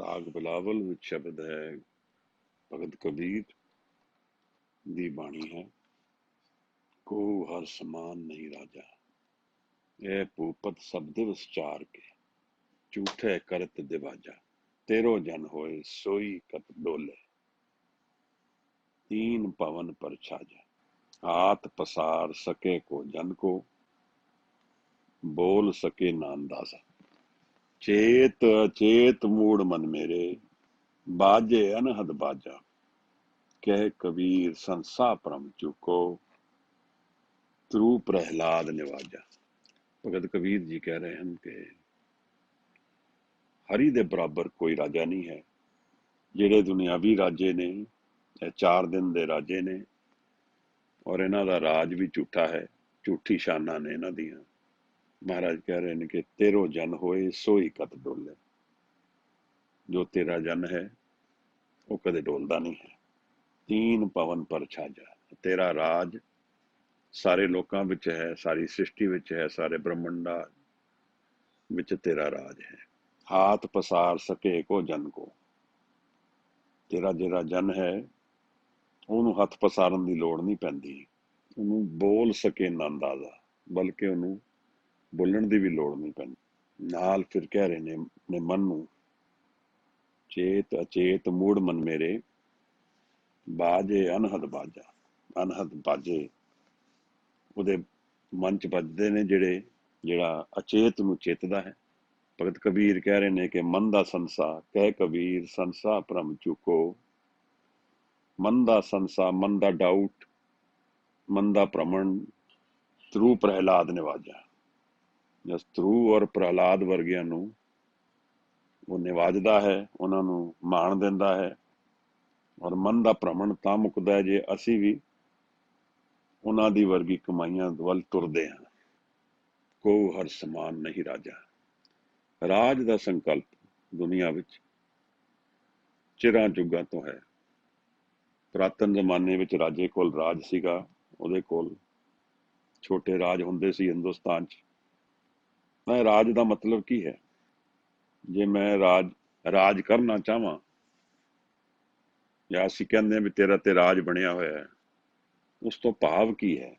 ਰਾਗ ਬਿਲਾਵਲ ਵਿੱਚ ਸ਼ਬਦ ਹੈ ਭਗਤ ਕਬੀਰ ਦੀ ਬਾਣੀ ਹੈ। ਕੋ ਹਰ ਸਮਾਨ ਨਹੀਂ ਰਾਜਾ, ਇਹ ਭੂਪਤ ਸਭ ਦਿਵਸ ਚਾਰ ਕੇ, ਝੂਠੇ ਕਰਤ ਦਿਵਾਜਾ, ਤੇਰੋ ਜਨ ਹੋਏ ਸੋਈ ਕਤ ਡੋਲੇ, तीन पवन पर छाजा, हाथ पसार सके को जन को, बोल सके ना अंदाजा, चेत अचेत मूड मन मेरे, बाजे अनहद बाजा, कह कबीर संसा परम चुको, ध्रुव प्रहलाद निवाजा। भगत कबीर जी कह रहे हैं कि हरि दे बराबर कोई राजा नहीं है। ਜਿਹੜੇ ਦੁਨਿਆਵੀ ਰਾਜੇ ਨੇ ਇਹ 4 दिन ਦੇ ਰਾਜੇ ਨੇ ਔਰ ਇਹਨਾਂ ਦਾ ਰਾਜ ਵੀ ਝੂਠਾ ਹੈ, ਝੂਠੀ ਸ਼ਾਨਾਂ ਨੇ ਇਹਨਾਂ ਦੀਆਂ। ਮਹਾਰਾਜ ਕਹਿ ਰਹੇ ਨੇ ਕਿ ਤੇਰੋ ਜਨ ਹੋਏ ਸੋਈ ਕਤ ਡੋਲੇ, ਜੋ ਤੇਰਾ ਜਨ ਹੈ ਉਹ ਕਦੇ ਡੋਲਦਾ ਨਹੀਂ ਹੈ। ਤੀਨ ਪਵਨ ਪਰ ਛਾਜਾ, ਤੇਰਾ ਰਾਜ ਸਾਰੇ ਲੋਕਾਂ ਵਿੱਚ ਹੈ, ਸਾਰੀ ਸ੍ਰਿਸ਼ਟੀ ਵਿੱਚ ਹੈ, ਸਾਰੇ ਬ੍ਰਹਮੰਡਾਂ ਵਿੱਚ ਤੇਰਾ ਰਾਜ ਹੈ। ਹਾਥ ਪਸਾਰ ਸਕੇ ਕੋ ਜਨ ਕੋ, ਤੇਰਾ ਜਿਹੜਾ ਜਨ ਹੈ ਉਹਨੂੰ ਹੱਥ ਪਸਾਰਨ ਦੀ ਲੋੜ ਨਹੀਂ ਪੈਂਦੀ, ਉਹਨੂੰ ਬੋਲ ਸਕੇ ਨਾ ਅੰਦਾਜ਼ਾ, ਬਲਕਿ ਉਹਨੂੰ ਬੋਲਣ ਦੀ ਵੀ ਲੋੜ ਨਹੀਂ ਪੈਂਦੀ। ਨਾਲ ਫਿਰ ਕਹਿ ਰਹੇ ਨੇ ਆਪਣੇ ਮਨ ਨੂੰ, ਚੇਤ ਅਚੇਤ ਮੂੜ ਮਨ ਮੇਰੇ, ਬਾਜੇ ਅਨਹਦ ਬਾਜਾ, ਅਨਹਦ ਬਾਜੇ ਉਹਦੇ ਮਨ 'ਚ ਵੱਜਦੇ ਨੇ ਜਿਹੜਾ ਅਚੇਤ ਨੂੰ ਚੇਤਦਾ ਹੈ। ਭਗਤ ਕਬੀਰ ਕਹਿ ਰਹੇ ਨੇ ਕਿ ਮਨ ਦਾ ਸੰਸਾ, ਕਹਿ ਕਬੀਰ ਸੰਸਾ ਭਰਮ ਚੁੱਕੋ, ਮਨ ਦਾ ਸੰਸਾ, ਮਨ ਦਾ ਡਾਊਟ, ਮਨ ਦਾ ਭ੍ਰਮਣ, ਧਰੂ ਪ੍ਰਹਿਲਾਦ ਨਿਵਾਜਾ। ਜਸ ਧਰੂ ਔਰ ਪ੍ਰਹਿਲਾਦ ਵਰਗਿਆਂ ਨੂੰ ਉਹ ਨਿਵਾਜਦਾ ਹੈ, ਉਹਨਾਂ ਨੂੰ ਮਾਣ ਦਿੰਦਾ ਹੈ। ਔਰ ਮਨ ਦਾ ਭ੍ਰਮਣ ਤਾਂ ਮੁੱਕਦਾ ਜੇ ਅਸੀਂ ਵੀ ਉਹਨਾਂ ਦੀ ਵਰਗੀ ਕਮਾਈਆਂ ਵੱਲ ਤੁਰਦੇ ਹਾਂ। ਕੋ ਹਰ ਸਮਾਨ ਨਹੀਂ ਰਾਜਾ, ਰਾਜ ਦਾ ਸੰਕਲਪ ਦੁਨੀਆ ਵਿੱਚ ਚਿਰਾਂ ਜੁਗਾਂ ਤੋਂ ਹੈ। ਪੁਰਾਤਨ ਜ਼ਮਾਨੇ ਵਿੱਚ ਰਾਜੇ ਕੋਲ ਰਾਜ ਸੀਗਾ, ਉਹਦੇ ਕੋਲ ਛੋਟੇ ਰਾਜ ਹੁੰਦੇ ਸੀ ਹਿੰਦੁਸਤਾਨ 'ਚ। ਰਾਜ ਦਾ ਮਤਲਬ ਕੀ ਹੈ? ਜੇ ਮੈਂ ਰਾਜ ਕਰਨਾ ਚਾਹਵਾਂ, ਜਾਂ ਅਸੀਂ ਕਹਿੰਦੇ ਹਾਂ ਵੀ ਤੇਰਾ ਤੇ ਰਾਜ ਬਣਿਆ ਹੋਇਆ ਹੈ, ਉਸ ਤੋਂ ਭਾਵ ਕੀ ਹੈ?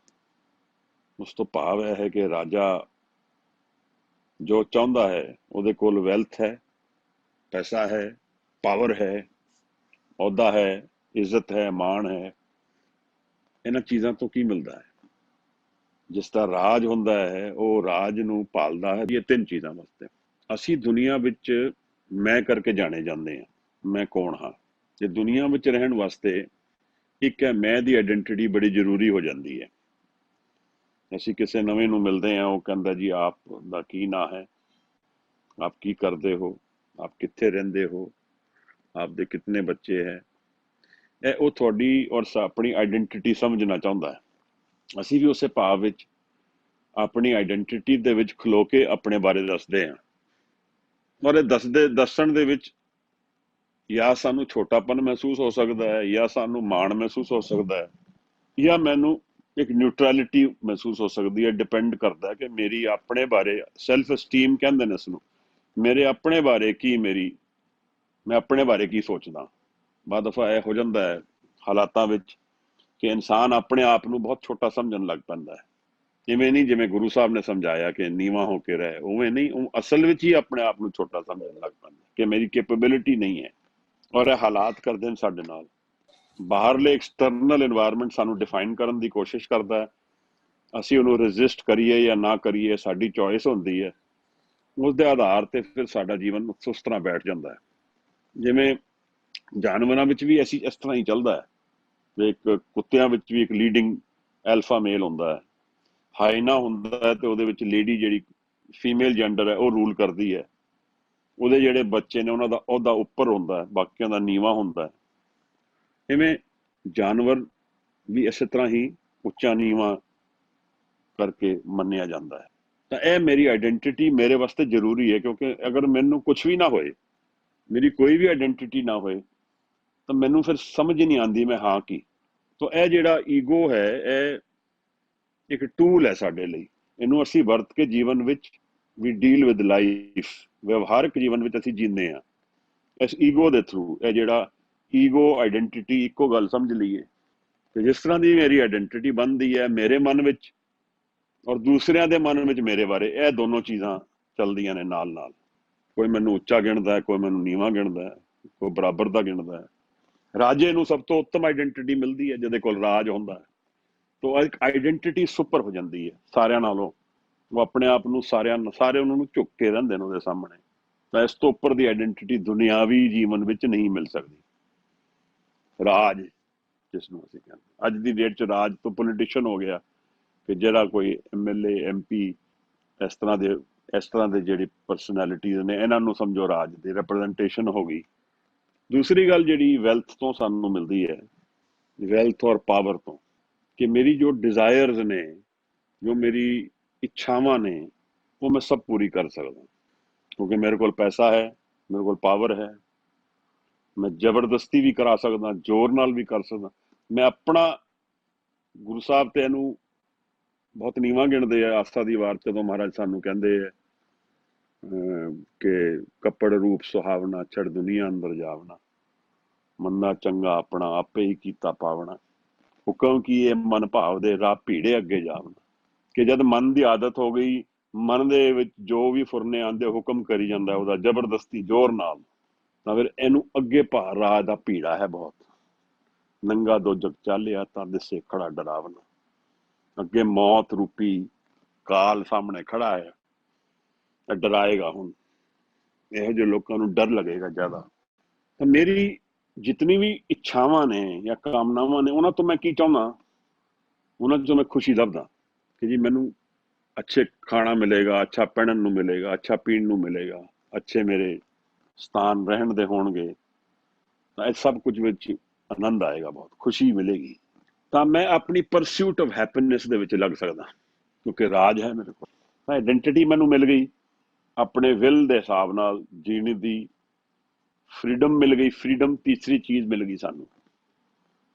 ਉਸ ਤੋਂ ਭਾਵ ਇਹ ਹੈ ਕਿ ਰਾਜਾ ਜੋ ਚਾਹੁੰਦਾ ਹੈ, ਉਹਦੇ ਕੋਲ ਵੈਲਥ ਹੈ, ਪੈਸਾ ਹੈ, ਪਾਵਰ ਹੈ, ਅਹੁਦਾ ਹੈ, ਇੱਜ਼ਤ ਹੈ, ਮਾਣ ਹੈ। ਇਹਨਾਂ ਚੀਜ਼ਾਂ ਤੋਂ ਕੀ ਮਿਲਦਾ ਹੈ? ਜਿਸ ਦਾ ਰਾਜ ਹੁੰਦਾ ਹੈ ਉਹ ਰਾਜ ਨੂੰ ਪਾਲਦਾ ਹੈ ਇਹ 3 ਚੀਜ਼ਾਂ ਵਾਸਤੇ। ਅਸੀਂ ਦੁਨੀਆ ਵਿੱਚ ਮੈਂ ਕਰਕੇ ਜਾਣੇ ਜਾਂਦੇ ਹਾਂ, ਮੈਂ ਕੌਣ ਹਾਂ। ਤੇ ਦੁਨੀਆ ਵਿੱਚ ਰਹਿਣ ਵਾਸਤੇ ਇੱਕ ਹੈ ਮੈਂ ਦੀ ਆਇਡੈਂਟੀਟੀ ਬੜੀ ਜ਼ਰੂਰੀ ਹੋ ਜਾਂਦੀ ਹੈ। ਅਸੀਂ ਕਿਸੇ ਨਵੇਂ ਨੂੰ ਮਿਲਦੇ ਹਾਂ, ਉਹ ਕਹਿੰਦਾ ਜੀ ਆਪ ਦਾ ਕੀ ਨਾਂ ਹੈ, ਆਪ ਕੀ ਕਰਦੇ ਹੋ, ਆਪ ਕਿੱਥੇ ਰਹਿੰਦੇ ਹੋ, ਆਪ ਦੇ ਕਿਤਨੇ ਬੱਚੇ ਹੈ। ਇਹ ਉਹ ਤੁਹਾਡੀ ਔਰ ਆਪਣੀ ਆਇਡੈਂਟੀਟੀ ਸਮਝਣਾ ਚਾਹੁੰਦਾ ਹੈ। ਅਸੀਂ ਵੀ ਉਸੇ ਭਾਵ ਵਿੱਚ ਆਪਣੀ ਆਇਡੈਂਟੀਟੀ ਦੇ ਵਿੱਚ ਖਲੋ ਕੇ ਆਪਣੇ ਬਾਰੇ ਦੱਸਦੇ ਹਾਂ। ਔਰ ਇਹ ਦੱਸਣ ਦੇ ਵਿੱਚ ਜਾਂ ਸਾਨੂੰ ਛੋਟਾਪਨ ਮਹਿਸੂਸ ਹੋ ਸਕਦਾ ਹੈ, ਜਾਂ ਸਾਨੂੰ ਮਾਣ ਮਹਿਸੂਸ ਹੋ ਸਕਦਾ ਹੈ, ਜਾਂ ਮੈਨੂੰ ਇੱਕ ਨਿਊਟਰੈਲਿਟੀ ਮਹਿਸੂਸ ਹੋ ਸਕਦੀ ਹੈ। ਡਿਪੈਂਡ ਕਰਦਾ ਕਿ ਮੇਰੀ ਆਪਣੇ ਬਾਰੇ ਸੈਲਫ ਅਸਟੀਮ ਕਹਿੰਦੇ ਨੇ ਇਸਨੂੰ, ਮੇਰੇ ਆਪਣੇ ਬਾਰੇ ਕੀ, ਮੈਂ ਆਪਣੇ ਬਾਰੇ ਕੀ ਸੋਚਦਾ। ਬਾਅਦ ਦਫਾ ਇਹ ਹੋ ਜਾਂਦਾ ਹੈ ਹਾਲਾਤਾਂ ਵਿੱਚ ਕਿ ਇਨਸਾਨ ਆਪਣੇ ਆਪ ਨੂੰ ਬਹੁਤ ਛੋਟਾ ਸਮਝਣ ਲੱਗ ਪੈਂਦਾ ਹੈ। ਇਵੇਂ ਨਹੀਂ ਜਿਵੇਂ ਗੁਰੂ ਸਾਹਿਬ ਨੇ ਸਮਝਾਇਆ ਕਿ ਨੀਵਾਂ ਹੋ ਕੇ ਰਹਿ, ਉਵੇਂ ਨਹੀਂ, ਉਹ ਅਸਲ ਵਿੱਚ ਹੀ ਆਪਣੇ ਆਪ ਨੂੰ ਛੋਟਾ ਸਮਝਣ ਲੱਗ ਪੈਂਦਾ ਕਿ ਮੇਰੀ ਕੈਪੇਬਿਲਿਟੀ ਨਹੀਂ ਹੈ। ਔਰ ਇਹ ਹਾਲਾਤ ਕਰਦੇ ਨੇ ਸਾਡੇ ਨਾਲ। ਬਾਹਰਲੇ ਐਕਸਟਰਨਲ ਇਨਵਾਇਰਮੈਂਟ ਸਾਨੂੰ ਡਿਫਾਈਨ ਕਰਨ ਦੀ ਕੋਸ਼ਿਸ਼ ਕਰਦਾ ਹੈ, ਅਸੀਂ ਉਹਨੂੰ ਰੈਜ਼ਿਸਟ ਕਰੀਏ ਜਾਂ ਨਾ ਕਰੀਏ, ਸਾਡੀ ਚੋਇਸ ਹੁੰਦੀ ਹੈ। ਉਸ ਦੇ ਆਧਾਰ ਤੇ ਫਿਰ ਸਾਡਾ ਜੀਵਨ ਉਸ ਤਰ੍ਹਾਂ ਬੈਠ ਜਾਂਦਾ ਹੈ। ਜਿਵੇਂ ਜਾਨਵਰਾਂ ਵਿੱਚ ਵੀ ਇਸ ਤਰ੍ਹਾਂ ਹੀ ਚੱਲਦਾ ਹੈ। ਇੱਕ ਕੁੱਤਿਆਂ ਵਿੱਚ ਵੀ ਇੱਕ ਲੀਡਿੰਗ ਐਲਫਾ ਮੇਲ ਹੁੰਦਾ ਹੈ, ਹਾਈਨਾ ਹੁੰਦਾ ਹੈ, ਤੇ ਉਹਦੇ ਵਿੱਚ ਲੇਡੀ ਜਿਹੜੀ ਫੀਮੇਲ ਜੈਂਡਰ ਹੈ ਉਹ ਰੂਲ ਕਰਦੀ ਹੈ। ਉਹਦੇ ਜਿਹੜੇ ਬੱਚੇ ਨੇ ਉਹਨਾਂ ਦਾ ਅਹੁਦਾ ਉੱਪਰ ਹੁੰਦਾ ਹੈ, ਬਾਕੀਆਂ ਦਾ ਨੀਵਾਂ ਹੁੰਦਾ ਹੈ। ਇਵੇਂ ਜਾਨਵਰ ਵੀ ਇਸੇ ਤਰ੍ਹਾਂ ਹੀ ਉੱਚਾ ਨੀਵਾਂ ਕਰਕੇ ਮੰਨਿਆ ਜਾਂਦਾ ਹੈ। ਤਾਂ ਇਹ ਮੇਰੀ ਆਇਡੈਂਟੀਟੀ ਮੇਰੇ ਵਾਸਤੇ ਜ਼ਰੂਰੀ ਹੈ, ਕਿਉਂਕਿ ਅਗਰ ਮੈਨੂੰ ਕੁਛ ਵੀ ਨਾ ਹੋਏ, ਮੇਰੀ ਕੋਈ ਵੀ ਆਇਡੈਂਟੀਟੀ ਨਾ ਹੋਏ, ਤਾਂ ਮੈਨੂੰ ਫਿਰ ਸਮਝ ਨਹੀਂ ਆਉਂਦੀ ਮੈਂ ਹਾਂ ਕੀ। ਤਾਂ ਇਹ ਜਿਹੜਾ ਈਗੋ ਹੈ, ਇਹ ਇੱਕ ਟੂਲ ਹੈ ਸਾਡੇ ਲਈ। ਇਹਨੂੰ ਅਸੀਂ ਵਰਤ ਕੇ ਜੀਵਨ ਵਿੱਚ ਵੀ ਡੀਲ ਵਿਦ ਲਾਈਫ, ਵਿਵਹਾਰਕ ਜੀਵਨ ਵਿੱਚ ਅਸੀਂ ਜੀਂਦੇ ਹਾਂ। इस ईगो के थ्रू, यह जोड़ा ईगो आइडेंटिटी इको गल समझ लीए कि जिस तरह की मेरी आइडेंटिटी बनती है मेरे मन में और दूसरिया के मन में मेरे बारे, यह दोनों चीज़ां चलदियां ने नाल नाल। कोई मैनू उच्चा गिणदा है, कोई मैनू नीवा गिणदा है, कोई बराबर का गिणदा है। राजे नू सब तो उत्तम आइडेंटिटी मिलती है जिहदे कोल राज हुंदा है, तो एक आइडेंटिटी सुपर हो जाती है सारिਆਂ नालों। वो अपने आप ਨੂੰ ਸਾਰੇ ਉਹਨਾਂ ਨੂੰ ਝੁੱਕ ਕੇ ਰਹਿੰਦੇ ਨੇ ਉਹਦੇ ਸਾਹਮਣੇ। ਤਾਂ ਇਸ ਤੋਂ ਉੱਪਰ ਦੀ ਆਇਡੈਂਟੀਟੀ ਦੁਨਿਆਵੀ ਜੀਵਨ ਵਿੱਚ ਨਹੀਂ ਮਿਲ ਸਕਦੀ। ਰਾਜ ਜਿਸ ਨੂੰ ਅਸੀਂ ਕਹਿੰਦੇ ਅੱਜ ਦੀ ਡੇਟ 'ਚ ਰਾਜ ਤੋਂ ਪੋਲੀਟੀਸ਼ੀਅਨ ਹੋ ਗਿਆ ਕਿ ਜਿਹੜਾ ਕੋਈ MLA MP ਇਸ ਤਰ੍ਹਾਂ ਦੇ ਜਿਹੜੀ ਪਰਸਨੈਲਿਟੀਜ਼ ਨੇ ਇਹਨਾਂ ਨੂੰ ਸਮਝੋ ਰਾਜ ਦੀ ਰਿਪਰੈਜ਼ੈਂਟੇਸ਼ਨ ਹੋ ਗਈ। ਦੂਸਰੀ ਗੱਲ ਜਿਹੜੀ ਵੈਲਥ ਤੋਂ ਸਾਨੂੰ ਮਿਲਦੀ ਹੈ, ਵੈਲਥ ਔਰ ਪਾਵਰ ਤੋਂ, ਕਿ ਮੇਰੀ ਜੋ ਡਿਜ਼ਾਇਰਸ ਨੇ, ਜੋ ਮੇਰੀ ਇੱਛਾਵਾਂ ਨੇ, ਉਹ ਮੈਂ ਸਭ ਪੂਰੀ ਕਰ ਸਕਦਾ ਕਿਉਂਕਿ ਮੇਰੇ ਕੋਲ ਪੈਸਾ ਹੈ, ਮੇਰੇ ਕੋਲ ਪਾਵਰ ਹੈ। ਮੈਂ ਜ਼ਬਰਦਸਤੀ ਵੀ ਕਰਾ ਸਕਦਾ, ਜ਼ੋਰ ਨਾਲ ਵੀ ਕਰ ਸਕਦਾ। ਮੈਂ ਆਪਣਾ ਗੁਰੂ ਸਾਹਿਬ ਤੇ ਇਹਨੂੰ ਬਹੁਤ ਨੀਵਾਂ ਗਿਣਦੇ ਆ ਆਸਾ ਦੀ ਵਾਰ ਜਦੋਂ ਮਹਾਰਾਜ ਸਾਨੂੰ ਕਹਿੰਦੇ ਆ ਕਿ ਕੱਪੜ ਰੂਪ ਸੁਹਾਵਣਾ ਛੜ ਦੁਨੀਆ ਅੰਦਰ ਜਾਵਣਾ, ਮੰਦਾ ਚੰਗਾ ਆਪਣਾ ਆਪੇ ਹੀ ਕੀਤਾ ਪਾਵਣਾ, ਹੁਕਮ ਕੀ ਇਹ ਮਨ ਭਾਵ ਦੇ ਰਾਹ ਭੀੜੇ ਅੱਗੇ ਜਾਵਣਾ। ਕਿ ਜਦ ਮਨ ਦੀ ਆਦਤ ਹੋ ਗਈ, ਮਨ ਦੇ ਵਿੱਚ ਜੋ ਵੀ ਫੁਰਨੇ ਆਉਂਦੇ ਹੁਕਮ ਕਰੀ ਜਾਂਦਾ ਉਹਦਾ ਜ਼ਬਰਦਸਤੀ ਜ਼ੋਰ ਨਾਲ, ਤਾਂ ਫਿਰ ਇਹਨੂੰ ਅੱਗੇ ਭਾਰ ਰਾਹ ਦਾ ਭੀੜਾ ਹੈ ਬਹੁਤ। ਨੰਗਾ ਦੋਜਕ ਚਾਲਿਆ ਤਾਂ ਦਿਸੇ ਖੜਾ ਡਰਾਵਣਾ, ਅੱਗੇ ਮੌਤ ਰੂਪੀ ਕਾਲ ਸਾਹਮਣੇ ਖੜਾ ਹੈ, ਡਰਾਏਗਾ। ਹੁਣ ਇਹੋ ਜਿਹੇ ਲੋਕਾਂ ਨੂੰ ਡਰ ਲੱਗੇਗਾ ਜ਼ਿਆਦਾ। ਤਾਂ ਮੇਰੀ ਜਿਤਨੀ ਵੀ ਇੱਛਾਵਾਂ ਨੇ ਜਾਂ ਕਾਮਨਾਵਾਂ ਨੇ, ਉਹਨਾਂ ਤੋਂ ਮੈਂ ਕੀ ਚਾਹੁੰਦਾ, ਉਹਨਾਂ 'ਚੋਂ ਮੈਂ ਖੁਸ਼ੀ ਲੱਭਦਾ ਕਿ ਜੀ ਮੈਨੂੰ ਅੱਛੇ ਖਾਣਾ ਮਿਲੇਗਾ, ਅੱਛਾ ਪਹਿਨਣ ਨੂੰ ਮਿਲੇਗਾ, ਅੱਛਾ ਪੀਣ ਨੂੰ ਮਿਲੇਗਾ, ਅੱਛੇ ਮੇਰੇ ਸਥਾਨ ਰਹਿਣ ਦੇ ਹੋਣਗੇ, ਤਾਂ ਇਹ ਸਭ ਕੁਝ ਵਿੱਚ ਆਨੰਦ ਆਏਗਾ, ਬਹੁਤ ਖੁਸ਼ੀ ਮਿਲੇਗੀ। ਤਾਂ ਮੈਂ ਆਪਣੀ ਪਰਸਿਊਟ ਆਫ ਹੈਪੀਨੈਸ ਦੇ ਵਿੱਚ ਲੱਗ ਸਕਦਾ ਕਿਉਂਕਿ ਰਾਜ ਹੈ ਮੇਰੇ ਕੋਲ। ਤਾਂ ਆਇਡੈਂਟੀਟੀ ਮੈਨੂੰ ਮਿਲ ਗਈ, ਆਪਣੇ ਵਿਲ ਦੇ ਹਿਸਾਬ ਨਾਲ ਜੀਣ ਦੀ ਫਰੀडम ਮਿਲ ਗਈ। ਫਰੀडम ਤੀਸਰੀ ਚੀਜ਼ ਮਿਲ ਗਈ ਸਾਨੂੰ,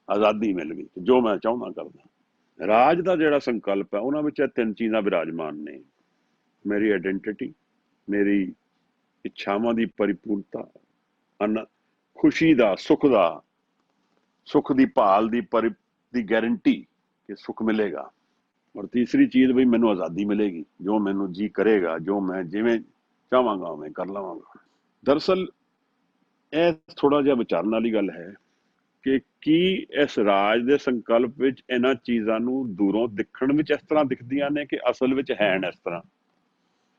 ਆਜ਼ਾਦੀ ਮਿਲ ਗਈ, ਜੋ ਮੈਂ ਚਾਹੁੰਦਾ ਕਰਦਾ। ਰਾਜ ਦਾ ਜਿਹੜਾ ਸੰਕਲਪ ਹੈ ਉਹਨਾਂ ਵਿੱਚ ਇਹ ਤਿੰਨ ਚੀਜ਼ਾਂ ਵਿਰਾਜਮਾਨ ਨੇ, ਮੇਰੀ ਆਇਡੈਂਟੀਟੀ, ਮੇਰੀ ਇੱਛਾਵਾਂ ਦੀ ਪਰਿਪੂਰਨਤਾ, ਖੁਸ਼ੀ ਦਾ, ਸੁੱਖ ਦੀ ਭਾਲ ਦੀ ਗਾਰੰਟੀ ਕਿ ਸੁੱਖ ਮਿਲੇਗਾ, ਔਰ ਤੀਸਰੀ ਚੀਜ਼ ਵੀ ਮੈਨੂੰ ਆਜ਼ਾਦੀ ਮਿਲੇਗੀ, ਜੋ ਮੈਨੂੰ ਜੀ ਕਰੇਗਾ, ਜੋ ਮੈਂ ਜਿਵੇਂ ਚਾਹਾਂਗਾ ਉਵੇਂ ਕਰ ਲਵਾਂਗਾ। ਦਰਅਸਲ ਇਹ ਥੋੜਾ ਜਿਹਾ ਵਿਚਾਰਨ ਵਾਲੀ ਗੱਲ ਹੈ ਕਿ ਕੀ ਇਸ ਰਾਜ ਦੇ ਸੰਕਲਪ ਵਿੱਚ ਇਹਨਾਂ ਚੀਜ਼ਾਂ ਨੂੰ ਦੂਰੋਂ ਦਿਖਣ ਵਿੱਚ ਇਸ ਤਰ੍ਹਾਂ ਦਿਖਦੀਆਂ ਨੇ ਕਿ ਅਸਲ ਵਿੱਚ ਹੈਣ ਇਸ ਤਰ੍ਹਾਂ।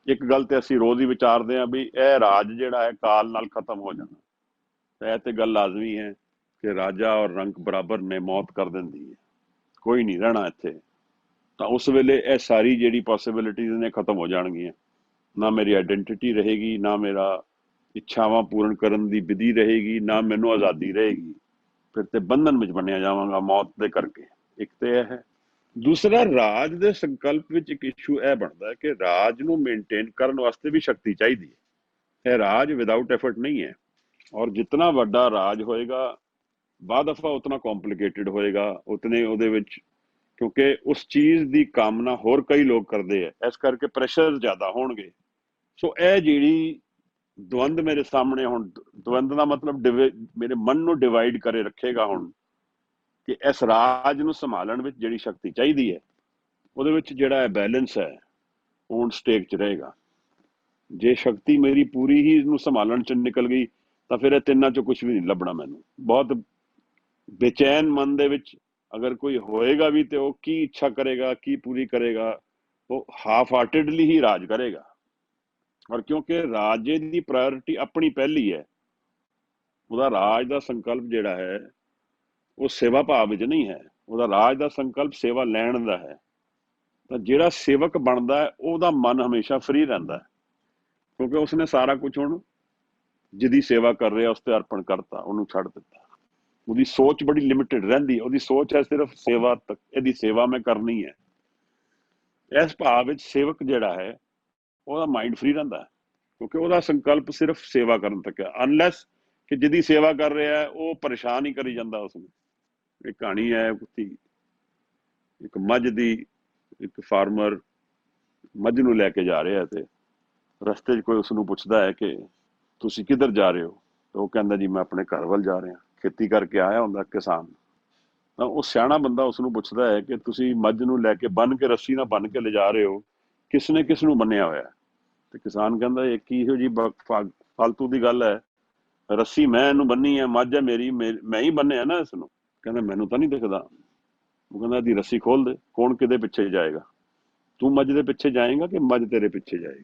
ਇੱਕ ਗੱਲ ਤੇ ਅਸੀਂ ਰੋਜ਼ ਹੀ ਵਿਚਾਰਦੇ ਹਾਂ ਵੀ ਇਹ ਰਾਜ ਜਿਹੜਾ ਹੈ ਕਾਲ ਨਾਲ ਖਤਮ ਹੋ ਜਾਣਾ। ਇਹ ਤੇ ਗੱਲ ਲਾਜ਼ਮੀ ਹੈ ਕਿ ਰਾਜਾ ਔਰ ਰੰਕ ਬਰਾਬਰ ਨੇ, ਮੌਤ ਕਰ ਦਿੰਦੀ ਹੈ, ਕੋਈ ਨਹੀਂ ਰਹਿਣਾ ਇੱਥੇ। ਤਾਂ ਉਸ ਵੇਲੇ ਇਹ ਸਾਰੀ ਜਿਹੜੀ ਪੋਸੀਬਿਲਿਟੀਜ਼ ਨੇ ਖਤਮ ਹੋ ਜਾਣਗੀਆਂ। ਨਾ ਮੇਰੀ ਆਇਡੈਂਟੀਟੀ ਰਹੇਗੀ, ਨਾ ਮੇਰਾ ਇੱਛਾਵਾਂ ਪੂਰਨ ਕਰਨ ਦੀ ਵਿਧੀ ਰਹੇਗੀ, ਨਾ ਮੈਨੂੰ ਆਜ਼ਾਦੀ ਰਹੇਗੀ। ਫਿਰ ਤੇ ਬੰਧਨ ਵਿੱਚ ਬਣਿਆ ਜਾਵਾਂਗਾ ਮੌਤ ਦੇ ਕਰਕੇ। ਇੱਕ ਤੇ ਇਹ ਹੈ। ਦੂਸਰਾ, ਰਾਜ ਦੇ ਸੰਕਲਪ ਵਿੱਚ ਇੱਕ ਇਸ਼ੂ ਇਹ ਬਣਦਾ ਹੈ ਕਿ ਰਾਜ ਨੂੰ ਮੇਨਟੇਨ ਕਰਨ ਵਾਸਤੇ ਵੀ ਸ਼ਕਤੀ ਚਾਹੀਦੀ ਹੈ। ਇਹ ਰਾਜ ਵਿਦਆਊਟ ਐਫਰਟ ਨਹੀਂ ਹੈ, ਔਰ ਜਿਤਨਾ ਵੱਡਾ ਰਾਜ ਹੋਏਗਾ ਬਾਅਦ ਦਫਾ ਉਤਨਾ ਕੰਪਲਿਕੇਟਡ ਹੋਏਗਾ, ਉਤਨੇ ਉਹਦੇ ਵਿੱਚ, ਕਿਉਂਕਿ ਉਸ ਚੀਜ਼ ਦੀ ਕਾਮਨਾ ਹੋਰ ਕਈ ਲੋਕ ਕਰਦੇ ਆ, ਇਸ ਕਰਕੇ ਪ੍ਰੈਸ਼ਰ ਜ਼ਿਆਦਾ ਹੋਣਗੇ। ਸੋ ਇਹ ਜਿਹੜੀ ਦਵੰਦ ਮੇਰੇ ਸਾਹਮਣੇ, ਹੁਣ ਦਵੰਦ ਦਾ ਮਤਲਬ ਮੇਰੇ ਮਨ ਨੂੰ ਡਿਵਾਈਡ ਕਰੇ ਰੱਖੇਗਾ ਹੁਣ ਕਿ ਇਸ ਰਾਜ ਨੂੰ ਸੰਭਾਲਣ ਵਿੱਚ ਜਿਹੜੀ ਸ਼ਕਤੀ ਚਾਹੀਦੀ ਹੈ ਉਹਦੇ ਵਿੱਚ ਜਿਹੜਾ ਬੈਲੈਂਸ ਹੈ ਔਨ ਸਟੇਕ 'ਚ ਰਹੇਗਾ। ਜੇ ਸ਼ਕਤੀ ਮੇਰੀ ਪੂਰੀ ਹੀ ਇਹਨੂੰ ਸੰਭਾਲਣ 'ਚ ਨਿਕਲ ਗਈ ਤਾਂ ਫਿਰ ਇਹ ਤਿੰਨਾਂ 'ਚੋਂ ਕੁਝ ਵੀ ਨਹੀਂ ਲੱਭਣਾ ਮੈਨੂੰ। ਬਹੁਤ ਬੇਚੈਨ ਮਨ ਦੇ ਵਿੱਚ ਅਗਰ ਕੋਈ ਹੋਏਗਾ ਵੀ ਤੇ ਉਹ ਕੀ ਇੱਛਾ ਕਰੇਗਾ, ਕੀ ਪੂਰੀ ਕਰੇਗਾ, ਉਹ ਹਾਫ ਹਾਰਟਿਡਲੀ ਹੀ ਰਾਜ ਕਰੇਗਾ। ਔਰ ਕਿਉਂਕਿ ਰਾਜੇ ਦੀ ਪ੍ਰਾਇੋਰਟੀ ਆਪਣੀ ਪਹਿਲੀ ਹੈ, ਉਹਦਾ ਰਾਜ ਦਾ ਸੰਕਲਪ ਜਿਹੜਾ ਹੈ ਉਹ ਸੇਵਾ ਭਾਵ ਵਿੱਚ ਨਹੀਂ ਹੈ, ਉਹਦਾ ਰਾਜ ਦਾ ਸੰਕਲਪ ਸੇਵਾ ਲੈਣ ਦਾ ਹੈ। ਤਾਂ ਜਿਹੜਾ ਸੇਵਕ ਬਣਦਾ ਹੈ ਉਹਦਾ ਮਨ ਹਮੇਸ਼ਾ ਫਰੀ ਰਹਿੰਦਾ ਹੈ ਕਿਉਂਕਿ ਉਸਨੇ ਸਾਰਾ ਕੁਝ ਹੁਣ ਜਿਹਦੀ ਸੇਵਾ ਕਰ ਰਿਹਾ ਉਸ ਤੇ ਅਰਪਣ ਕਰਤਾ, ਉਹਨੂੰ ਛੱਡ ਦਿੱਤਾ। ਉਹਦੀ ਸੋਚ ਬੜੀ ਲਿਮਿਟਡ ਰਹਿੰਦੀ ਹੈ, ਉਹਦੀ ਸੋਚ ਹੈ ਸਿਰਫ ਸੇਵਾ ਤੱਕ, ਇਹਦੀ ਸੇਵਾ ਮੈਂ ਕਰਨੀ ਹੈ। ਇਸ ਭਾਵ ਵਿੱਚ ਸੇਵਕ ਜਿਹੜਾ ਹੈ ਉਹਦਾ ਮਾਈਂਡ ਫਰੀ ਰਹਿੰਦਾ ਹੈ ਕਿਉਂਕਿ ਉਹਦਾ ਸੰਕਲਪ ਸਿਰਫ ਸੇਵਾ ਕਰਨ ਤੱਕ ਹੈ। ਅਨਲੈਸ ਕਿ ਜਿਹਦੀ ਸੇਵਾ ਕਰ ਰਿਹਾ ਹੈ ਉਹ ਪਰੇਸ਼ਾਨ ਹੀ ਕਰੀ ਜਾਂਦਾ ਉਸਨੂੰ। ਇਹ ਕਹਾਣੀ ਹੈ ਇੱਕ ਮੱਝ ਦੀ, ਇੱਕ ਫਾਰਮਰ ਮੱਝ ਨੂੰ ਲੈ ਕੇ ਜਾ ਰਿਹਾ ਤੇ ਰਸਤੇ 'ਚ ਕੋਈ ਉਸਨੂੰ ਪੁੱਛਦਾ ਹੈ ਕਿ ਤੁਸੀਂ ਕਿੱਧਰ ਜਾ ਰਹੇ ਹੋ, तो वो कहता जी मैं अपने घर ਵੱਲ ਜਾ ਰਿਹਾ, खेती करके आया ਹੁੰਦਾ किसान। ਤਾਂ ਉਹ ਸਿਆਣਾ ਬੰਦਾ ਉਸ ਨੂੰ ਪੁੱਛਦਾ ਹੈ ਕਿ ਤੁਸੀਂ ਮੱਝ ਨੂੰ ਲੈ ਕੇ ਬੰਨ ਕੇ ਰੱਸੀ ਨਾਲ ਬੰਨ ਕੇ ਲਿਜਾ ਰਹੇ ਹੋ, ਕਿਸ ਨੇ ਕਿਸ ਨੂੰ ਬੰਨਿਆ ਹੋਇਆ? ਤੇ ਕਿਸਾਨ ਕਹਿੰਦਾ ਇਹ ਕੀ ਇਹੋ ਜੀ ਫਾਲਤੂ ਦੀ ਗੱਲ ਹੈ, ਰੱਸੀ ਮੈਂ ਇਹਨੂੰ ਬੰਨੀ ਹੈ, ਮੱਝ ਹੈ ਮੇਰੀ, ਮੈਂ ਹੀ ਬੰਨਿਆ ਨਾ ਇਸ ਨੂੰ। ਕਹਿੰਦਾ ਮੈਨੂੰ ਤਾਂ ਨਹੀਂ ਦਿਖਦਾ। ਉਹ ਕਹਿੰਦਾ ਇਹਦੀ ਰੱਸੀ ਖੋਲ ਦੇ, ਕੌਣ ਕਿਹਦੇ ਪਿੱਛੇ ਜਾਏਗਾ? ਤੂੰ ਮੱਝ ਦੇ ਪਿੱਛੇ ਜਾਏਗਾ ਕਿ ਮੱਝ ਤੇਰੇ ਪਿੱਛੇ ਜਾਏਗੀ?